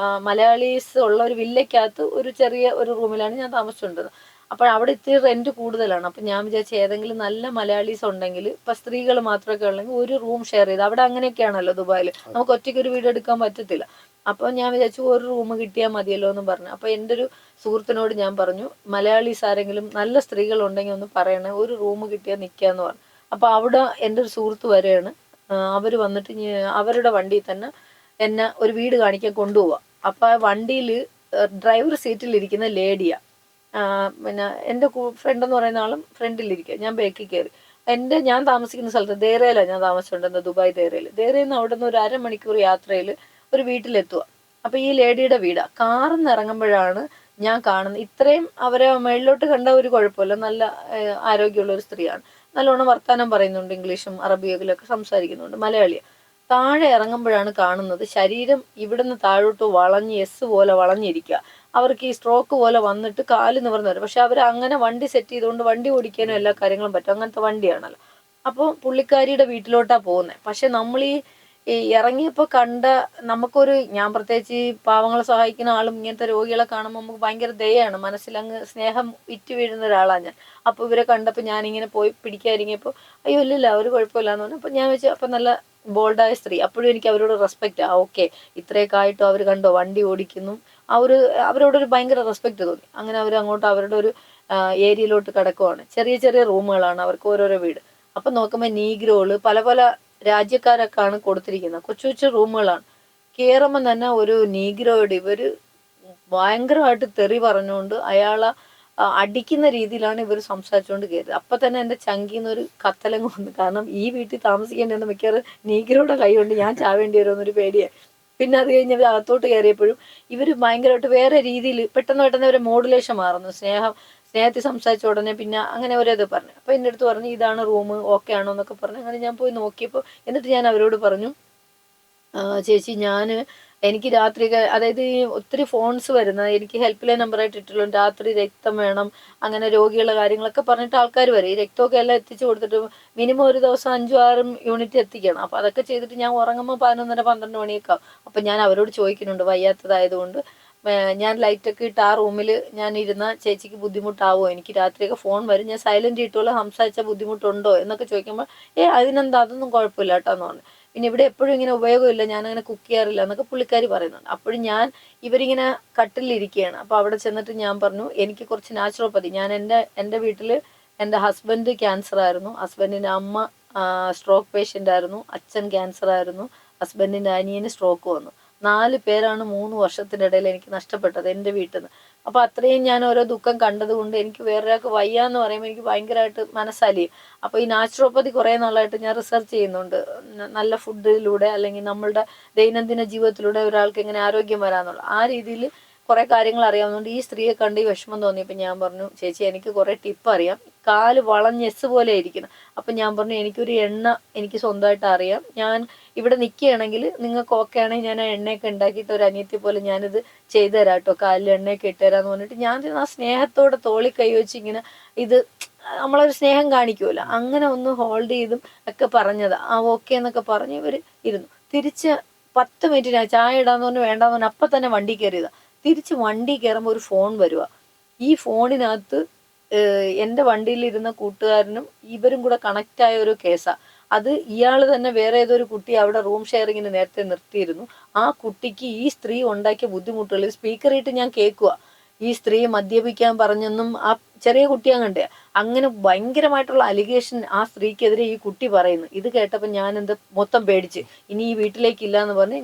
S1: മലയാളീസ് ഉള്ള ഒരു വില്ലയ്ക്കകത്ത് ഒരു ചെറിയ ഒരു റൂമിലാണ് ഞാൻ താമസിച്ചുകൊണ്ടിരുന്നത്. അപ്പോൾ അവിടെ ഇത്തിരി റെന്റ് കൂടുതലാണ്. അപ്പം ഞാൻ വിചാരിച്ചു ഏതെങ്കിലും നല്ല മലയാളീസ് ഉണ്ടെങ്കിൽ, ഇപ്പം സ്ത്രീകൾ മാത്രമൊക്കെ ഉള്ളെങ്കിൽ ഒരു റൂം ഷെയർ ചെയ്ത്, അവിടെ അങ്ങനെയൊക്കെയാണല്ലോ ദുബായിൽ, നമുക്ക് ഒറ്റയ്ക്ക് ഒരു വീട് എടുക്കാൻ പറ്റത്തില്ല. അപ്പോൾ ഞാൻ വിചാരിച്ചു ഒരു റൂം കിട്ടിയാൽ മതിയല്ലോ എന്ന് പറഞ്ഞു. അപ്പോൾ എൻ്റെ ഒരു സുഹൃത്തിനോട് ഞാൻ പറഞ്ഞു, മലയാളീസ് ആരെങ്കിലും നല്ല സ്ത്രീകൾ ഉണ്ടെങ്കിൽ ഒന്ന് പറയണേ, ഒരു റൂം കിട്ടിയാൽ നിൽക്കാന്ന് പറഞ്ഞു. അപ്പോൾ അവിടെ എൻ്റെ ഒരു സുഹൃത്ത് വരെയാണ്, അവർ വന്നിട്ട് അവരുടെ വണ്ടിയിൽ തന്നെ എന്നെ ഒരു വീട് കാണിക്കാൻ കൊണ്ടുപോവാം. അപ്പോൾ ആ വണ്ടിയിൽ ഡ്രൈവർ സീറ്റിലിരിക്കുന്ന ലേഡിയാണ്. പിന്നെ എൻ്റെ ഫ്രണ്ട് എന്ന് പറയുന്ന ആളും ഫ്രണ്ടിലിരിക്കുക, ഞാൻ ബാക്കിൽ കയറി. ഞാൻ താമസിക്കുന്ന സ്ഥലത്ത് ദേറയിലാണ് ഞാൻ താമസിച്ചിട്ടുണ്ടെന്ന്, ദുബായ് ദേറയിൽ നിന്ന് അവിടെ നിന്ന് ഒരു 1/2 മണിക്കൂർ യാത്രയിൽ ഒരു വീട്ടിലെത്തുക. അപ്പോൾ ഈ ലേഡിയുടെ വീടാണ്. കാറിൽ നിന്ന് ഇറങ്ങുമ്പോഴാണ് ഞാൻ കാണുന്നത്, ഇത്രയും അവരെ മേളിലോട്ട് കണ്ട ഒരു കുഴപ്പമില്ല, നല്ല ആരോഗ്യമുള്ള ഒരു സ്ത്രീയാണ്, നല്ലോണം വർത്താനം പറയുന്നുണ്ട്, ഇംഗ്ലീഷും അറബിയൊക്കെ സംസാരിക്കുന്നുണ്ട്, മലയാളിയാണ്. താഴെ ഇറങ്ങുമ്പോഴാണ് കാണുന്നത് ശരീരം ഇവിടുന്ന് താഴോട്ട് വളഞ്ഞ് പോലെ വളഞ്ഞിരിക്കുക. അവർക്ക് ഈ സ്ട്രോക്ക് പോലെ വന്നിട്ട് കാല് നിവർന്നു വരും. പക്ഷെ അവർ അങ്ങനെ വണ്ടി സെറ്റ് ചെയ്തുകൊണ്ട് വണ്ടി ഓടിക്കാനും എല്ലാ കാര്യങ്ങളും പറ്റും, അങ്ങനത്തെ വണ്ടിയാണല്ലോ. അപ്പോൾ പുള്ളിക്കാരിയുടെ വീട്ടിലോട്ടാണ് പോകുന്നത്. പക്ഷെ നമ്മൾ ഈ ഇറങ്ങിയപ്പോൾ കണ്ട നമുക്കൊരു, ഞാൻ പ്രത്യേകിച്ച് ഈ പാവങ്ങളെ സഹായിക്കുന്ന ആളും ഇങ്ങനത്തെ രോഗികളെ കാണുമ്പോൾ നമുക്ക് ഭയങ്കര ദയാണ്, മനസ്സിലങ്ങ് സ്നേഹം ഇറ്റ് വീഴുന്ന ഒരാളാണ് ഞാൻ. അപ്പോൾ ഇവരെ കണ്ടപ്പോൾ ഞാനിങ്ങനെ പോയി പിടിക്കാതിരിങ്ങിയപ്പോൾ അയ്യോ ഇല്ലില്ല ഒരു കുഴപ്പമില്ല എന്ന് പറഞ്ഞു. അപ്പോൾ ഞാൻ വെച്ചു അപ്പം നല്ല ബോൾഡായ സ്ത്രീ, അപ്പോഴും എനിക്ക് അവരോട് റെസ്പെക്റ്റ്. ഓക്കെ, ഇത്രയൊക്കെ ആയിട്ടും അവർ കണ്ടോ വണ്ടി ഓടിക്കുന്നു, അവരോടൊരു ഭയങ്കര റെസ്പെക്റ്റ് തോന്നി. അങ്ങനെ അവർ അങ്ങോട്ട് അവരുടെ ഒരു ഏരിയയിലോട്ട് കിടക്കുവാണ്. ചെറിയ ചെറിയ റൂമുകളാണ് അവർക്ക് ഓരോരോ വീട്. അപ്പം നോക്കുമ്പോൾ നീഗ്രോകള് പല പല രാജ്യക്കാരൊക്കെയാണ് കൊടുത്തിരിക്കുന്നത്. കൊച്ചു കൊച്ചു റൂമുകളാണ്. കയറുമ്പം തന്നെ ഒരു നീഗ്രോയോട് ഇവർ ഭയങ്കരമായിട്ട് തെറി പറഞ്ഞുകൊണ്ട് അയാളെ അടിക്കുന്ന രീതിയിലാണ് ഇവർ സംസാരിച്ചുകൊണ്ട് കയറിയത്. അപ്പം തന്നെ എൻ്റെ ചങ്കിന്ന് ഒരു കത്തലങ്ങ് വന്നു. കാരണം ഈ വീട്ടിൽ താമസിക്കേണ്ടെന്ന് മിക്കവാറും നീഗ്രോയുടെ കൈ കൊണ്ട് ഞാൻ ചാവേണ്ടി വരുമെന്നൊരു പേടിയായി. പിന്നെ അത് കഴിഞ്ഞ് ഇവർ അകത്തോട്ട് കയറിയപ്പോഴും ഇവർ ഭയങ്കരമായിട്ട് വേറെ രീതിയിൽ പെട്ടെന്ന് പെട്ടെന്ന് ഇവരെ മോഡുലേഷൻ മാറുന്നു. സ്നേഹത്തിൽ സംസാരിച്ച ഉടനെ പിന്നെ അങ്ങനെ ഒരേത് പറഞ്ഞു. അപ്പോൾ എൻ്റെ അടുത്ത് പറഞ്ഞു ഇതാണ് റൂം, ഓക്കെ ആണോ എന്നൊക്കെ പറഞ്ഞു. അങ്ങനെ ഞാൻ പോയി നോക്കിയപ്പോൾ എന്നിട്ട് ഞാൻ അവരോട് പറഞ്ഞു, ചേച്ചി എനിക്ക് രാത്രി, അതായത് ഈ ഒത്തിരി ഫോൺസ് വരുന്നത്, എനിക്ക് ഹെൽപ്പ് ലൈൻ നമ്പറായിട്ട് ഇട്ടുള്ളൂ, രാത്രി രക്തം വേണം, അങ്ങനെ രോഗികളുടെ കാര്യങ്ങളൊക്കെ പറഞ്ഞിട്ട് ആൾക്കാർ വരും. ഈ രക്തമൊക്കെ എല്ലാം എത്തിച്ചു കൊടുത്തിട്ട് മിനിമം ഒരു ദിവസം 5-6 യൂണിറ്റ് എത്തിക്കണം. അപ്പോൾ അതൊക്കെ ചെയ്തിട്ട് ഞാൻ ഉറങ്ങുമ്പോൾ 11:30-12 മണിയൊക്കെ ആവും. അപ്പം ഞാൻ അവരോട് ചോദിക്കുന്നുണ്ട്, വയ്യാത്തതായതുകൊണ്ട് ഞാൻ ലൈറ്റൊക്കെ ഇട്ട് ആ റൂമിൽ ഞാൻ ഇരുന്ന ചേച്ചിക്ക് ബുദ്ധിമുട്ടാവോ, എനിക്ക് രാത്രിയൊക്കെ ഫോൺ വരും, ഞാൻ സൈലന്റ് ഇട്ടുള്ള സംസാരിച്ച ബുദ്ധിമുട്ടുണ്ടോ എന്നൊക്കെ ചോദിക്കുമ്പോൾ അതിനെന്താ, അതൊന്നും കുഴപ്പമില്ല കേട്ടോ എന്ന് പറഞ്ഞു. പിന്നെ ഇവിടെ എപ്പോഴും ഇങ്ങനെ ഉപയോഗമില്ല, ഞാനങ്ങനെ കുക്ക് ചെയ്യാറില്ല എന്നൊക്കെ പുള്ളിക്കാരി പറയുന്നുണ്ട്. അപ്പോഴും ഇവരിങ്ങനെ കട്ടിലിരിക്കുകയാണ്. അപ്പോൾ അവിടെ ചെന്നിട്ട് ഞാൻ പറഞ്ഞു എനിക്ക് കുറച്ച് നാച്ചുറോപ്പതി, ഞാൻ എൻ്റെ വീട്ടിൽ എൻ്റെ ഹസ്ബൻഡ് ക്യാൻസർ ആയിരുന്നു, ഹസ്ബൻഡിൻ്റെ അമ്മ സ്ട്രോക്ക് പേഷ്യൻ്റ് ആയിരുന്നു, അച്ഛൻ ക്യാൻസർ ആയിരുന്നു, ഹസ്ബൻഡിൻ്റെ അനിയന് സ്ട്രോക്ക് വന്നു. 4 പേരാണ് 3 വർഷത്തിനിടയിൽ എനിക്ക് നഷ്ടപ്പെട്ടത് എൻ്റെ വീട്ടിൽ നിന്ന്. അപ്പോൾ അത്രയും ഞാൻ ഓരോ ദുഃഖം കണ്ടതുകൊണ്ട് എനിക്ക് വേറൊരാൾക്ക് വയ്യാന്ന് പറയുമ്പോൾ എനിക്ക് ഭയങ്കരമായിട്ട് മനസ്സലിയും. അപ്പോൾ ഈ നാച്ചുറോപ്പതി കുറേ നാളായിട്ട് ഞാൻ റിസർച്ച് ചെയ്യുന്നുണ്ട്. നല്ല ഫുഡിലൂടെ അല്ലെങ്കിൽ നമ്മളുടെ ദൈനംദിന ജീവിതത്തിലൂടെ ഒരാൾക്ക് എങ്ങനെ ആരോഗ്യം വരാമെന്നുള്ള ആ രീതിയിൽ കുറേ കാര്യങ്ങൾ അറിയാവുന്നതുകൊണ്ട് ഈ സ്ത്രീയെ കണ്ട് ഈ വിഷമം തോന്നിയപ്പോൾ ഞാൻ പറഞ്ഞു, ചേച്ചി എനിക്ക് കുറേ ടിപ്പ് അറിയാം, കാല് വളഞ്ഞ് എസ് പോലെ ഇരിക്കണം. അപ്പം ഞാൻ പറഞ്ഞു എനിക്കൊരു എണ്ണ എനിക്ക് സ്വന്തമായിട്ട് അറിയാം, ഞാൻ ഇവിടെ നിൽക്കുകയാണെങ്കിൽ നിങ്ങൾക്ക് ഓക്കെ ആണെങ്കിൽ ഞാൻ ആ എണ്ണയൊക്കെ ഉണ്ടാക്കിയിട്ട് ഒരു അനിയത്തി പോലെ ഞാനിത് ചെയ്തു തരാം കേട്ടോ, കാലിൽ എണ്ണയൊക്കെ ഇട്ടുതരാമെന്ന് പറഞ്ഞിട്ട് ഞാൻ ആ സ്നേഹത്തോടെ തോളി കൈ വെച്ച് ഇങ്ങനെ ഇത് നമ്മളൊരു സ്നേഹം കാണിക്കുമല്ലോ, അങ്ങനെ ഒന്ന് ഹോൾഡ് ചെയ്തും ഒക്കെ പറഞ്ഞത്. ഓക്കെ എന്നൊക്കെ പറഞ്ഞ് ഇവർ ഇരുന്നു. തിരിച്ച് 10 മിനിറ്റ് ഞാൻ ചായ ഇടാന്ന് പറഞ്ഞു, വേണ്ടാന്ന് പറഞ്ഞു, അപ്പം തന്നെ വണ്ടി കയറിയതാണ്. തിരിച്ച് വണ്ടി കയറുമ്പോൾ ഒരു ഫോൺ വരുക. ഈ ഫോണിനകത്ത് എൻ്റെ വണ്ടിയിലിരുന്ന കൂട്ടുകാരനും ഇവരും കൂടെ കണക്റ്റായ ഒരു കേസാണ്. അത് ഇയാൾ തന്നെ വേറെ ഏതൊരു കുട്ടി അവിടെ റൂം ഷെയറിങ്ങിന് നേരത്തെ നിർത്തിയിരുന്നു. ആ കുട്ടിക്ക് ഈ സ്ത്രീ ഉണ്ടാക്കിയ ബുദ്ധിമുട്ടുകൾ സ്പീക്കറിട്ട് ഞാൻ കേൾക്കുക. ഈ സ്ത്രീ മദ്യപിക്കാൻ പറഞ്ഞെന്നും ആ ചെറിയ കുട്ടിയാകണ്ടേ, അങ്ങനെ ഭയങ്കരമായിട്ടുള്ള അലിഗേഷൻ ആ സ്ത്രീക്കെതിരെ ഈ കുട്ടി പറയുന്നു. ഇത് കേട്ടപ്പോൾ ഞാൻ മൊത്തം പേടിച്ച് ഇനി ഈ വീട്ടിലേക്കില്ല എന്ന് പറഞ്ഞ്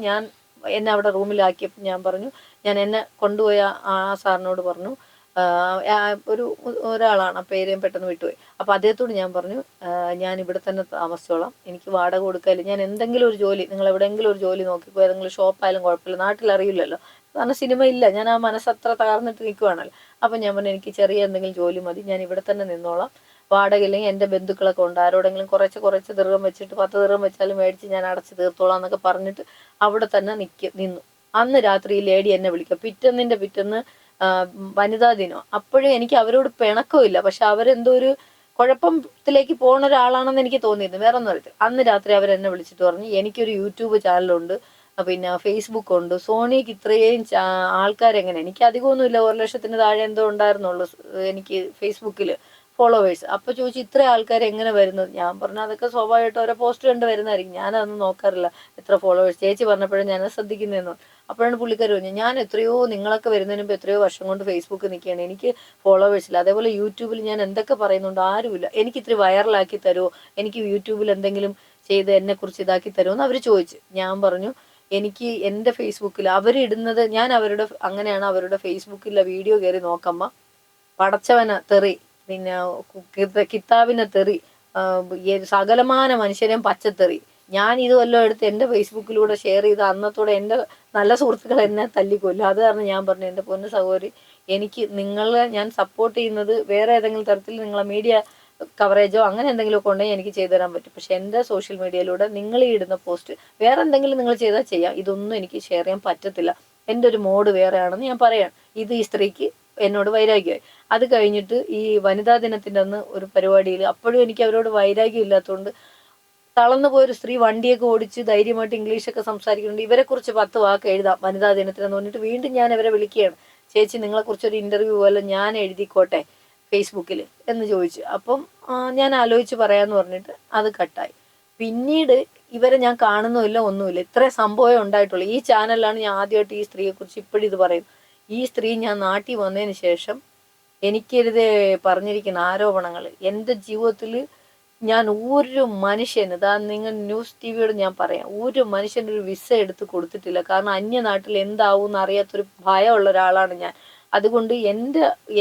S1: എന്നെ അവിടെ റൂമിലാക്കിയപ്പോൾ ഞാൻ പറഞ്ഞു, ഞാൻ എന്നെ കൊണ്ടുപോയ ആ സാറിനോട് പറഞ്ഞു, ഒരാളാണ്, ആ പേര് ഞാൻ പെട്ടെന്ന് വിട്ടുപോയി. അപ്പോൾ അദ്ദേഹത്തോട് ഞാൻ പറഞ്ഞു, ഞാൻ ഇവിടെ തന്നെ താമസിച്ചോളാം, എനിക്ക് വാടക കൊടുക്കാനില്ല, ഞാൻ എന്തെങ്കിലും ഒരു ജോലി, നിങ്ങൾ എവിടെയെങ്കിലും ഒരു ജോലി നോക്കിക്കോ, ഏതെങ്കിലും ഷോപ്പായാലും കുഴപ്പമില്ല, നാട്ടിലറിയില്ലല്ലോ, കാരണം സിനിമ ഇല്ല, ഞാൻ ആ മനസ്സത്ര തകർന്നിട്ട് നിൽക്കുവാണല്ലോ. അപ്പം ഞാൻ പറഞ്ഞു എനിക്ക് ചെറിയ എന്തെങ്കിലും ജോലി മതി, ഞാൻ ഇവിടെ തന്നെ നിന്നോളാം, വാടക ഇല്ലെങ്കിൽ എൻ്റെ ബന്ധുക്കളൊക്കെ ഉണ്ട്, ആരോടെങ്കിലും കുറച്ച് ദീർഘം വെച്ചിട്ട് 10 ദീർഘം വെച്ചാലും മേടിച്ച് ഞാൻ അടച്ച് തീർത്തോളാം എന്നൊക്കെ പറഞ്ഞിട്ട് അവിടെ തന്നെ നിന്നു. അന്ന് രാത്രി ഈ ലേഡി എന്നെ വിളിക്കുക. പിറ്റേന്ന് വനിതാ ദിനം. അപ്പോഴും എനിക്ക് അവരോട് പിണക്കമില്ല, പക്ഷെ അവരെന്തോ ഒരു കുഴപ്പത്തിലേക്ക് പോകുന്ന ഒരാളാണെന്ന് എനിക്ക് തോന്നിയിരുന്നു, വേറെ ഒന്നും അറിയത്തില്ല. അന്ന് രാത്രി അവരെന്നെ വിളിച്ചിട്ട് പറഞ്ഞു എനിക്കൊരു യൂട്യൂബ് ചാനലുണ്ട്, പിന്നെ ഫേസ്ബുക്ക് ഉണ്ട്, സോണിക്ക് ഇത്രയും ആൾക്കാരെങ്ങനെ, എനിക്ക് അധികമൊന്നുമില്ല, 1,00,000 താഴെ എന്തോ ഉണ്ടായിരുന്നുള്ളൂ എനിക്ക് ഫേസ്ബുക്കിൽ ഫോളോവേഴ്സ്. അപ്പോൾ ചോദിച്ചു ഇത്ര ആൾക്കാർ എങ്ങനെ വരുന്നത്? ഞാൻ പറഞ്ഞു അതൊക്കെ സ്വാഭാവികമായിട്ട് ഓരോ പോസ്റ്റ് കണ്ട് വരുന്നതായിരിക്കും, ഞാനതൊന്നും നോക്കാറില്ല എത്ര ഫോളോവേഴ്സ്. ചേച്ചി പറഞ്ഞപ്പോഴും ഞാൻ ശ്രദ്ധിക്കുന്നതെന്ന്. അപ്പോഴാണ് പുള്ളിക്കാർ പറഞ്ഞു ഞാൻ എത്രയോ, നിങ്ങളൊക്കെ വരുന്നതിന് മുമ്പ് എത്രയോ വർഷം കൊണ്ട് ഫേസ്ബുക്ക് നിൽക്കുകയാണ്, എനിക്ക് ഫോളോവേഴ്സ് ഇല്ല. അതേപോലെ യൂട്യൂബിൽ ഞാൻ എന്തൊക്കെ പറയുന്നുണ്ട്, ആരുമില്ല, എനിക്ക് ഇത്തിരി വൈറലാക്കി തരുമോ, എനിക്ക് യൂട്യൂബിൽ എന്തെങ്കിലും ചെയ്ത് എന്നെക്കുറിച്ച് ഇതാക്കി തരുമോ എന്ന് അവർ ചോദിച്ചു. ഞാൻ പറഞ്ഞു എനിക്ക് എൻ്റെ ഫേസ്ബുക്കിൽ അവരിടുന്നത്, ഞാൻ അങ്ങനെയാണ് അവരുടെ ഫേസ്ബുക്കിലെ വീഡിയോ കയറി നോക്കുമ്പോൾ പടച്ചവന തെറി, പിന്നെ കിതാബിനെ തെറി, സകലമാന മനുഷ്യരെയും പച്ചത്തെറി, ഞാൻ ഇത് വല്ലതും എടുത്ത് എൻ്റെ ഫേസ്ബുക്കിലൂടെ ഷെയർ ചെയ്ത് അന്നത്തോടെ എൻ്റെ നല്ല സുഹൃത്തുക്കൾ എന്നെ തല്ലിക്കൊല്ലും. അത് കാരണം ഞാൻ പറഞ്ഞു എൻ്റെ പൊന്നു സഹോദരി, എനിക്ക് നിങ്ങളെ ഞാൻ സപ്പോർട്ട് ചെയ്യുന്നത് വേറെ ഏതെങ്കിലും തരത്തിൽ നിങ്ങളെ മീഡിയ കവറേജോ അങ്ങനെ എന്തെങ്കിലുമൊക്കെ ഉണ്ടെങ്കിൽ എനിക്ക് ചെയ്തു തരാൻ പറ്റും. പക്ഷെ എൻ്റെ സോഷ്യൽ മീഡിയയിലൂടെ നിങ്ങൾ ഈ ഇടുന്ന പോസ്റ്റ് വേറെ എന്തെങ്കിലും നിങ്ങൾ ചെയ്താൽ ചെയ്യാം, ഇതൊന്നും എനിക്ക് ഷെയർ ചെയ്യാൻ പറ്റത്തില്ല, എൻ്റെ ഒരു മോഡ് വേറെയാണെന്ന് ഞാൻ പറയാം. ഇത് ഈ സ്ത്രീക്ക് എന്നോട് വൈരാഗ്യമായി. അത് കഴിഞ്ഞിട്ട് ഈ വനിതാ ദിനത്തിൻ്റെ അന്ന് ഒരു പരിപാടിയിൽ, അപ്പോഴും എനിക്ക് അവരോട് വൈരാഗ്യം ഇല്ലാത്തതുകൊണ്ട് തളർന്നു പോയൊരു സ്ത്രീ വണ്ടിയൊക്കെ ഓടിച്ച് ധൈര്യമായിട്ട് ഇംഗ്ലീഷൊക്കെ സംസാരിക്കുന്നുണ്ട്. ഇവരെക്കുറിച്ച് 10 വാക്ക് എഴുതാം വനിതാ ദിനത്തിനെന്ന് പറഞ്ഞിട്ട് വീണ്ടും ഞാൻ ഇവരെ വിളിക്കുകയാണ്. ചേച്ചി നിങ്ങളെക്കുറിച്ച് ഒരു ഇന്റർവ്യൂ പോലെ ഞാൻ എഴുതിക്കോട്ടെ ഫേസ്ബുക്കിൽ എന്ന് ചോദിച്ചു. അപ്പം ഞാൻ ആലോചിച്ച് പറയാമെന്ന് പറഞ്ഞിട്ട് അത് കട്ടായി. പിന്നീട് ഇവരെ ഞാൻ കാണുന്നുമില്ല, ഒന്നുമില്ല. ഇത്രേ സംഭവമേ ഉണ്ടായിട്ടുള്ളൂ. ഈ ചാനലിലാണ് ഞാൻ ആദ്യമായിട്ട് ഈ സ്ത്രീയെക്കുറിച്ച് ഇപ്പോഴും ഇത് പറയുന്നു. ഈ സ്ത്രീ ഞാൻ നാട്ടിൽ വന്നതിന് ശേഷം എനിക്കെതിരെ പറഞ്ഞിരിക്കുന്ന ആരോപണങ്ങൾ എൻ്റെ ജീവിതത്തിൽ ഞാൻ ഒരു മനുഷ്യന് നിങ്ങൾ ന്യൂസ് ടി വിയോട് ഞാൻ പറയാം, ഒരു മനുഷ്യനൊരു വിസ എടുത്ത് കൊടുത്തിട്ടില്ല. കാരണം അന്യനാട്ടിൽ എന്താവും എന്നറിയാത്തൊരു ഭയമുള്ള ഒരാളാണ് ഞാൻ. അതുകൊണ്ട്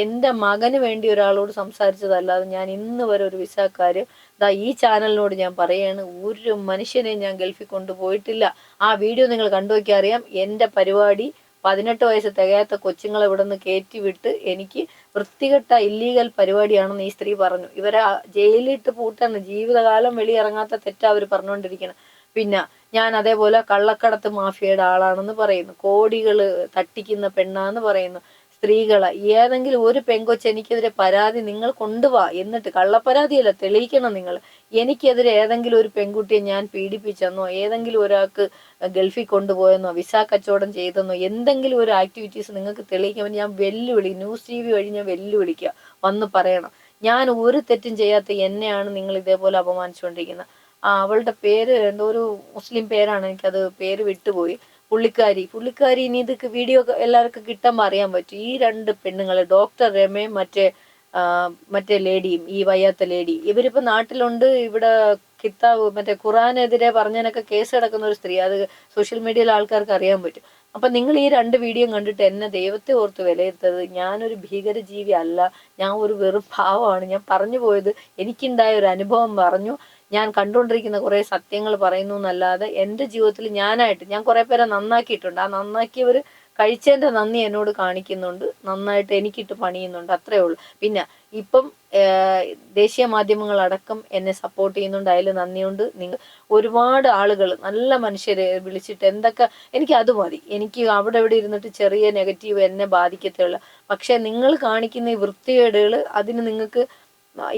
S1: എൻ്റെ മകന് വേണ്ടി ഒരാളോട് സംസാരിച്ചതല്ലാതെ ഞാൻ ഇന്ന് വരെ ഒരു വിസക്കാര് ഈ ചാനലിനോട് ഞാൻ പറയാണ്, ഒരു മനുഷ്യനെ ഞാൻ ഗൾഫിൽ കൊണ്ടുപോയിട്ടില്ല. ആ വീഡിയോ നിങ്ങൾ കണ്ടുവയ്ക്കാൻ അറിയാം. എൻ്റെ പരിപാടി 18 വയസ്സ് തികയാത്ത കൊച്ചുങ്ങളെ ഇവിടെ നിന്ന് കയറ്റി വിട്ട് എനിക്ക് വൃത്തികെട്ട ഇല്ലീഗൽ പരിപാടിയാണെന്ന് ഈ സ്ത്രീ പറഞ്ഞു. ഇവരെ ജയിലിട്ട് പൂട്ടാണ്, ജീവിതകാലം വെളിയിറങ്ങാത്ത തെറ്റാ അവർ പറഞ്ഞുകൊണ്ടിരിക്കണം. പിന്നെ ഞാൻ അതേപോലെ കള്ളക്കടത്ത് മാഫിയയുടെ ആളാണെന്ന് പറയുന്നു, കോടികൾ തട്ടിക്കുന്ന പെണ്ണാന്ന് പറയുന്നു. സ്ത്രീകളെ ഏതെങ്കിലും ഒരു പെങ്കൊച്ച് എനിക്കെതിരെ പരാതി നിങ്ങൾ കൊണ്ടുപോവാ, എന്നിട്ട് കള്ളപ്പരാതിയല്ല തെളിയിക്കണം നിങ്ങൾ. എനിക്കെതിരെ ഏതെങ്കിലും ഒരു പെൺകുട്ടിയെ ഞാൻ പീഡിപ്പിച്ചെന്നോ ഏതെങ്കിലും ഒരാൾക്ക് ഗൾഫിൽ കൊണ്ടുപോയെന്നോ വിസ കച്ചവടം ചെയ്തെന്നോ എന്തെങ്കിലും ഒരു ആക്ടിവിറ്റീസ് നിങ്ങൾക്ക് തെളിയിക്കാൻ ഞാൻ വെല്ലുവിളി ന്യൂസ് ടി വി വഴി ഞാൻ വെല്ലുവിളിക്കുക, വന്ന് പറയണം. ഞാൻ ഒരു തെറ്റും ചെയ്യാത്ത എന്നെയാണ് നിങ്ങൾ ഇതേപോലെ അപമാനിച്ചുകൊണ്ടിരിക്കുന്നത്. അവളുടെ പേര് എന്തോ ഒരു മുസ്ലിം പേരാണ്, എനിക്കത് പേര് വിട്ടുപോയി. പുള്ളിക്കാരി ഇനി ഇത് വീഡിയോ എല്ലാവർക്കും കിട്ടുമ്പോൾ അറിയാൻ പറ്റും. ഈ 2 പെണ്ണുങ്ങള് ഡോക്ടർ രമയും മറ്റേ ലേഡിയും, ഈ വയ്യാത്ത ലേഡി, ഇവരിപ്പോ നാട്ടിലുണ്ട്. ഇവിടെ കിതാബ് മറ്റേ ഖുറാനെതിരെ പറഞ്ഞതിനൊക്കെ കേസ് കിടക്കുന്ന ഒരു സ്ത്രീ. അത് സോഷ്യൽ മീഡിയയിൽ ആൾക്കാർക്ക് അറിയാൻ പറ്റും. അപ്പൊ നിങ്ങൾ ഈ 2 വീഡിയോ കണ്ടിട്ട് എന്നെ ദൈവത്തെ ഓർത്ത് വിലയിരുത്തരുത്. ഞാനൊരു ഭീകരജീവി അല്ല, ഞാൻ ഒരു വെറും പാവമാണ്. ഞാൻ പറഞ്ഞു പോയത് എനിക്കുണ്ടായ ഒരു അനുഭവം പറഞ്ഞു. ഞാൻ കണ്ടുകൊണ്ടിരിക്കുന്ന കുറേ സത്യങ്ങൾ പറയുന്നു എന്നല്ലാതെ എൻ്റെ ജീവിതത്തിൽ ഞാൻ കുറേ പേരെ നന്നാക്കിയിട്ടുണ്ട്. ആ നന്നാക്കിയവർ കഴിച്ചതിൻ്റെ നന്ദി എന്നോട് കാണിക്കുന്നുണ്ട്, നന്നായിട്ട് എനിക്കിട്ട് പണിയുന്നുണ്ട്, അത്രേ ഉള്ളൂ. പിന്നെ ഇപ്പം ദേശീയ മാധ്യമങ്ങളടക്കം എന്നെ സപ്പോർട്ട് ചെയ്യുന്നുണ്ട്, അതിൽ നന്ദിയുണ്ട്. നിങ്ങൾ ഒരുപാട് ആളുകൾ നല്ല മനുഷ്യരെ വിളിച്ചിട്ട് എന്തൊക്കെ, എനിക്ക് അത് മതി. എനിക്ക് അവിടെ ഇവിടെ ഇരുന്നിട്ട് ചെറിയ നെഗറ്റീവ് എന്നെ ബാധിക്കത്തേ ഉള്ളൂ. പക്ഷെ നിങ്ങൾ കാണിക്കുന്ന ഈ വൃത്തികേടുകൾ അതിന് നിങ്ങൾക്ക്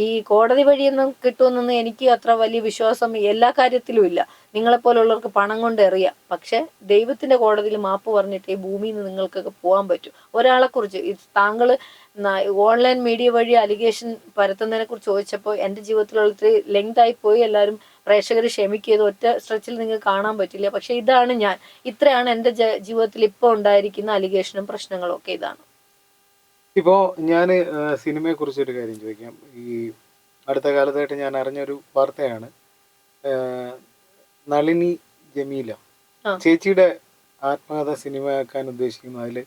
S1: ഈ കോടതി വഴിയൊന്നും കിട്ടുമെന്നൊന്നും എനിക്ക് അത്ര വലിയ വിശ്വാസം എല്ലാ കാര്യത്തിലും ഇല്ല. നിങ്ങളെപ്പോലുള്ളവർക്ക് പണം കൊണ്ട് എറിയാം, പക്ഷെ ദൈവത്തിന്റെ കോടതിയിൽ മാപ്പ് പറഞ്ഞിട്ട് ഈ ഭൂമിയിൽ നിന്ന് നിങ്ങൾക്കൊക്കെ പോകാൻ പറ്റും. ഒരാളെ കുറിച്ച് താങ്കൾ ഓൺലൈൻ മീഡിയ വഴി അലിഗേഷൻ പരത്തുന്നതിനെ കുറിച്ച് ചോദിച്ചപ്പോൾ എൻ്റെ ജീവിതത്തിലുള്ള ഇത്തിരി ലെങ്ത് ആയി പോയി. എല്ലാവരും പ്രേക്ഷകർ ക്ഷമിക്കിയത് ഒറ്റ സ്ട്രെച്ചിൽ നിങ്ങൾക്ക് കാണാൻ പറ്റില്ല. പക്ഷെ ഇതാണ് ഞാൻ, ഇത്രയാണ് എൻ്റെ ജീവിതത്തിൽ ഇപ്പോൾ ഉണ്ടായിരിക്കുന്ന അലിഗേഷനും പ്രശ്നങ്ങളും ഒക്കെ ഇതാണ്.
S2: ഇപ്പോൾ ഞാൻ സിനിമയെ കുറിച്ചൊരു കാര്യം ചോദിക്കാം. ഈ അടുത്ത കാലത്തായിട്ട് ഞാൻ അറിഞ്ഞൊരു വാർത്തയാണ്, നളിനി ജമീല ചേച്ചിയുടെ ആത്മകഥ സിനിമയാക്കാൻ ഉദ്ദേശിക്കുന്നു. അതിൽ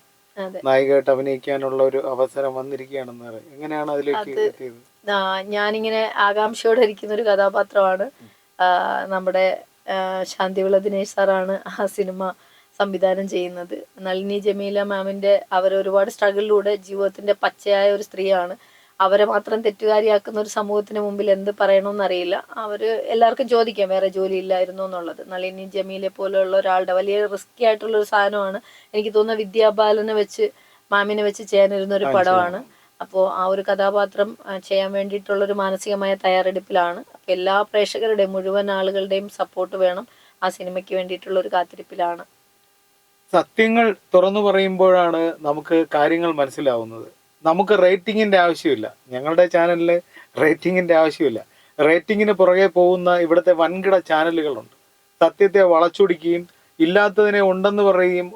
S2: നായികയായിട്ട് അഭിനയിക്കാനുള്ള ഒരു അവസരം വന്നിരിക്കുകയാണെന്ന് പറയും. എങ്ങനെയാണ് അതിലേക്ക് എത്തിയത്?
S1: ഞാനിങ്ങനെ ആകാംക്ഷയോടെ ഇരിക്കുന്ന ഒരു കഥാപാത്രമാണ്. നമ്മുടെ ശാന്തിവിള ദിനേശ് സാറാണ് ആ സിനിമ സംവിധാനം ചെയ്യുന്നത്. നളിനി ജമീല മാമിന്റെ അവർ ഒരുപാട് സ്ട്രഗിളിലൂടെ ജീവിതത്തിന്റെ പച്ചയായ ഒരു സ്ത്രീയാണ്. അവരെ മാത്രം തെറ്റുകാരിയാക്കുന്ന ഒരു സമൂഹത്തിന് മുമ്പിൽ എന്ത് പറയണമെന്നറിയില്ല. അവര് എല്ലാവർക്കും ചോദിക്കാം വേറെ ജോലി ഇല്ലായിരുന്നു എന്നുള്ളത്. നളിനി ജമീലെ പോലെയുള്ള ഒരാളുടെ വലിയ റിസ്കി ആയിട്ടുള്ള ഒരു സാധനമാണ്. എനിക്ക് തോന്നുന്ന വിദ്യാബാലനെ വെച്ച് മാമിനെ വെച്ച് ചെയ്യാനിരുന്ന ഒരു പടമാണ്. അപ്പോൾ ആ ഒരു കഥാപാത്രം ചെയ്യാൻ വേണ്ടിയിട്ടുള്ളൊരു മാനസികമായ തയ്യാറെടുപ്പിലാണ്. അപ്പോൾ എല്ലാ പ്രേക്ഷകരുടെയും മുഴുവൻ ആളുകളുടെയും സപ്പോർട്ട് വേണം. ആ സിനിമയ്ക്ക് വേണ്ടിയിട്ടുള്ള ഒരു കാത്തിരിപ്പിലാണ്.
S2: സത്യങ്ങൾ തുറന്നു പറയുമ്പോഴാണ് നമുക്ക് കാര്യങ്ങൾ മനസ്സിലാവുന്നത്. നമുക്ക് റേറ്റിങ്ങിന്റെ ആവശ്യമില്ല, ഞങ്ങളുടെ ചാനലിൽ റേറ്റിങ്ങിന്റെ ആവശ്യമില്ല. റേറ്റിങ്ങിന് പുറകെ പോകുന്ന ഇവിടുത്തെ വൻകിട ചാനലുകളുണ്ട്. സത്യത്തെ വളച്ചൊടിക്കുകയും ഇല്ലാത്തതിനെ ഉണ്ടെന്ന് പറയുകയും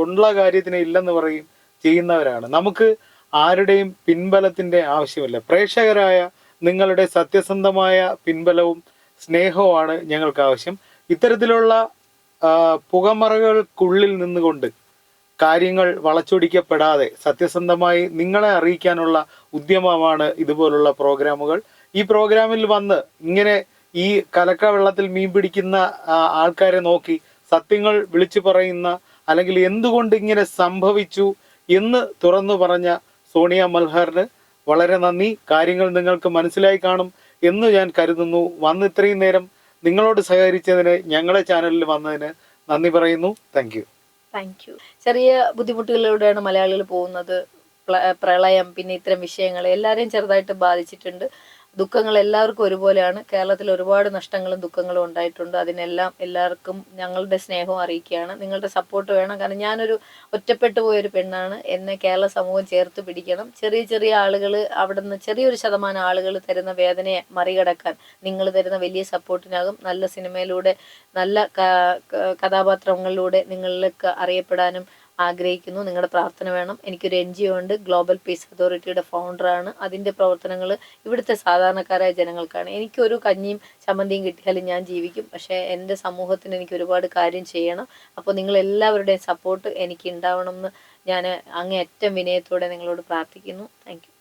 S2: ഉള്ള കാര്യത്തിനെ ഇല്ലെന്ന് പറയുകയും ചെയ്യുന്നവരാണ്. നമുക്ക് ആരുടെയും പിൻബലത്തിന്റെ ആവശ്യമില്ല. പ്രേക്ഷകരായ നിങ്ങളുടെ സത്യസന്ധമായ പിൻബലവും സ്നേഹവുമാണ് ഞങ്ങൾക്ക് ആവശ്യം. ഇത്തരത്തിലുള്ള പുകമറകൾക്കുള്ളിൽ നിന്നുകൊണ്ട് കാര്യങ്ങൾ വളച്ചൊടിക്കപ്പെടാതെ സത്യസന്ധമായി നിങ്ങളെ അറിയിക്കാനുള്ള ഉദ്യമമാണ് ഇതുപോലുള്ള പ്രോഗ്രാമുകൾ. ഈ പ്രോഗ്രാമിൽ വന്ന് ഇങ്ങനെ ഈ കലക്കവെള്ളത്തിൽ മീൻ പിടിക്കുന്ന ആൾക്കാരെ നോക്കി സത്യങ്ങൾ വിളിച്ചു പറയുന്ന, അല്ലെങ്കിൽ എന്തുകൊണ്ട് ഇങ്ങനെ സംഭവിച്ചു എന്ന് തുറന്നു പറഞ്ഞ സോണിയ മൽഹാറിന് വളരെ നന്ദി. കാര്യങ്ങൾ നിങ്ങൾക്ക് മനസ്സിലായി കാണും എന്ന് ഞാൻ കരുതുന്നു. വന്ന് ഇത്രയും നേരം നിങ്ങളോട് സഹകരിച്ചതിന്, ഞങ്ങളുടെ ചാനലിൽ വന്നതിന് നന്ദി പറയുന്നു. Thank you.
S1: ചെറിയ ബുദ്ധിമുട്ടുകളിലൂടെയാണ് മലയാളികൾ പോകുന്നത്. പ്രളയം, പിന്നെ ഇത്തരം വിഷയങ്ങൾ എല്ലാവരെയും ചെറുതായിട്ട് ബാധിച്ചിട്ടുണ്ട്. ദുഃഖങ്ങൾ എല്ലാവർക്കും ഒരുപോലെയാണ്. കേരളത്തിൽ ഒരുപാട് നഷ്ടങ്ങളും ദുഃഖങ്ങളും ഉണ്ടായിട്ടുണ്ട്. അതിനെല്ലാം എല്ലാവർക്കും ഞങ്ങളുടെ സ്നേഹവും അറിയിക്കുകയാണ്. നിങ്ങളുടെ സപ്പോർട്ട് വേണം. കാരണം ഞാനൊരു ഒറ്റപ്പെട്ടു പോയൊരു പെണ്ണാണ്. എന്നെ കേരള സമൂഹം ചേർത്ത് പിടിക്കണം. ചെറിയ ചെറിയ ആളുകൾ, അവിടുന്ന് ചെറിയൊരു ശതമാനം ആളുകൾ തരുന്ന വേദനയെ മറികടക്കാൻ നിങ്ങൾ തരുന്ന വലിയ സപ്പോർട്ടിനാകും. നല്ല സിനിമയിലൂടെ, നല്ല കഥാപാത്രങ്ങളിലൂടെ നിങ്ങളിലേക്ക് അറിയപ്പെടാനും ആഗ്രഹിക്കുന്നു. നിങ്ങളുടെ പ്രാർത്ഥന വേണം. എനിക്കൊരു NGO ഉണ്ട്, ഗ്ലോബൽ പീസ് അതോറിറ്റിയുടെ ഫൗണ്ടറാണ്. അതിൻ്റെ പ്രവർത്തനങ്ങൾ ഇവിടുത്തെ സാധാരണക്കാരായ ജനങ്ങൾക്കാണ്. എനിക്കൊരു കഞ്ഞിയും ചമ്മന്തിയും കിട്ടിയാലും ഞാൻ ജീവിക്കും. പക്ഷേ എൻ്റെ സമൂഹത്തിന് എനിക്ക് ഒരുപാട് കാര്യം ചെയ്യണം. അപ്പോൾ നിങ്ങളെല്ലാവരുടെയും സപ്പോർട്ട് എനിക്ക് ഉണ്ടാവണം എന്ന് ഞാൻ അങ്ങേയറ്റം വിനയത്തോടെ നിങ്ങളോട് പ്രാർത്ഥിക്കുന്നു. Thank you.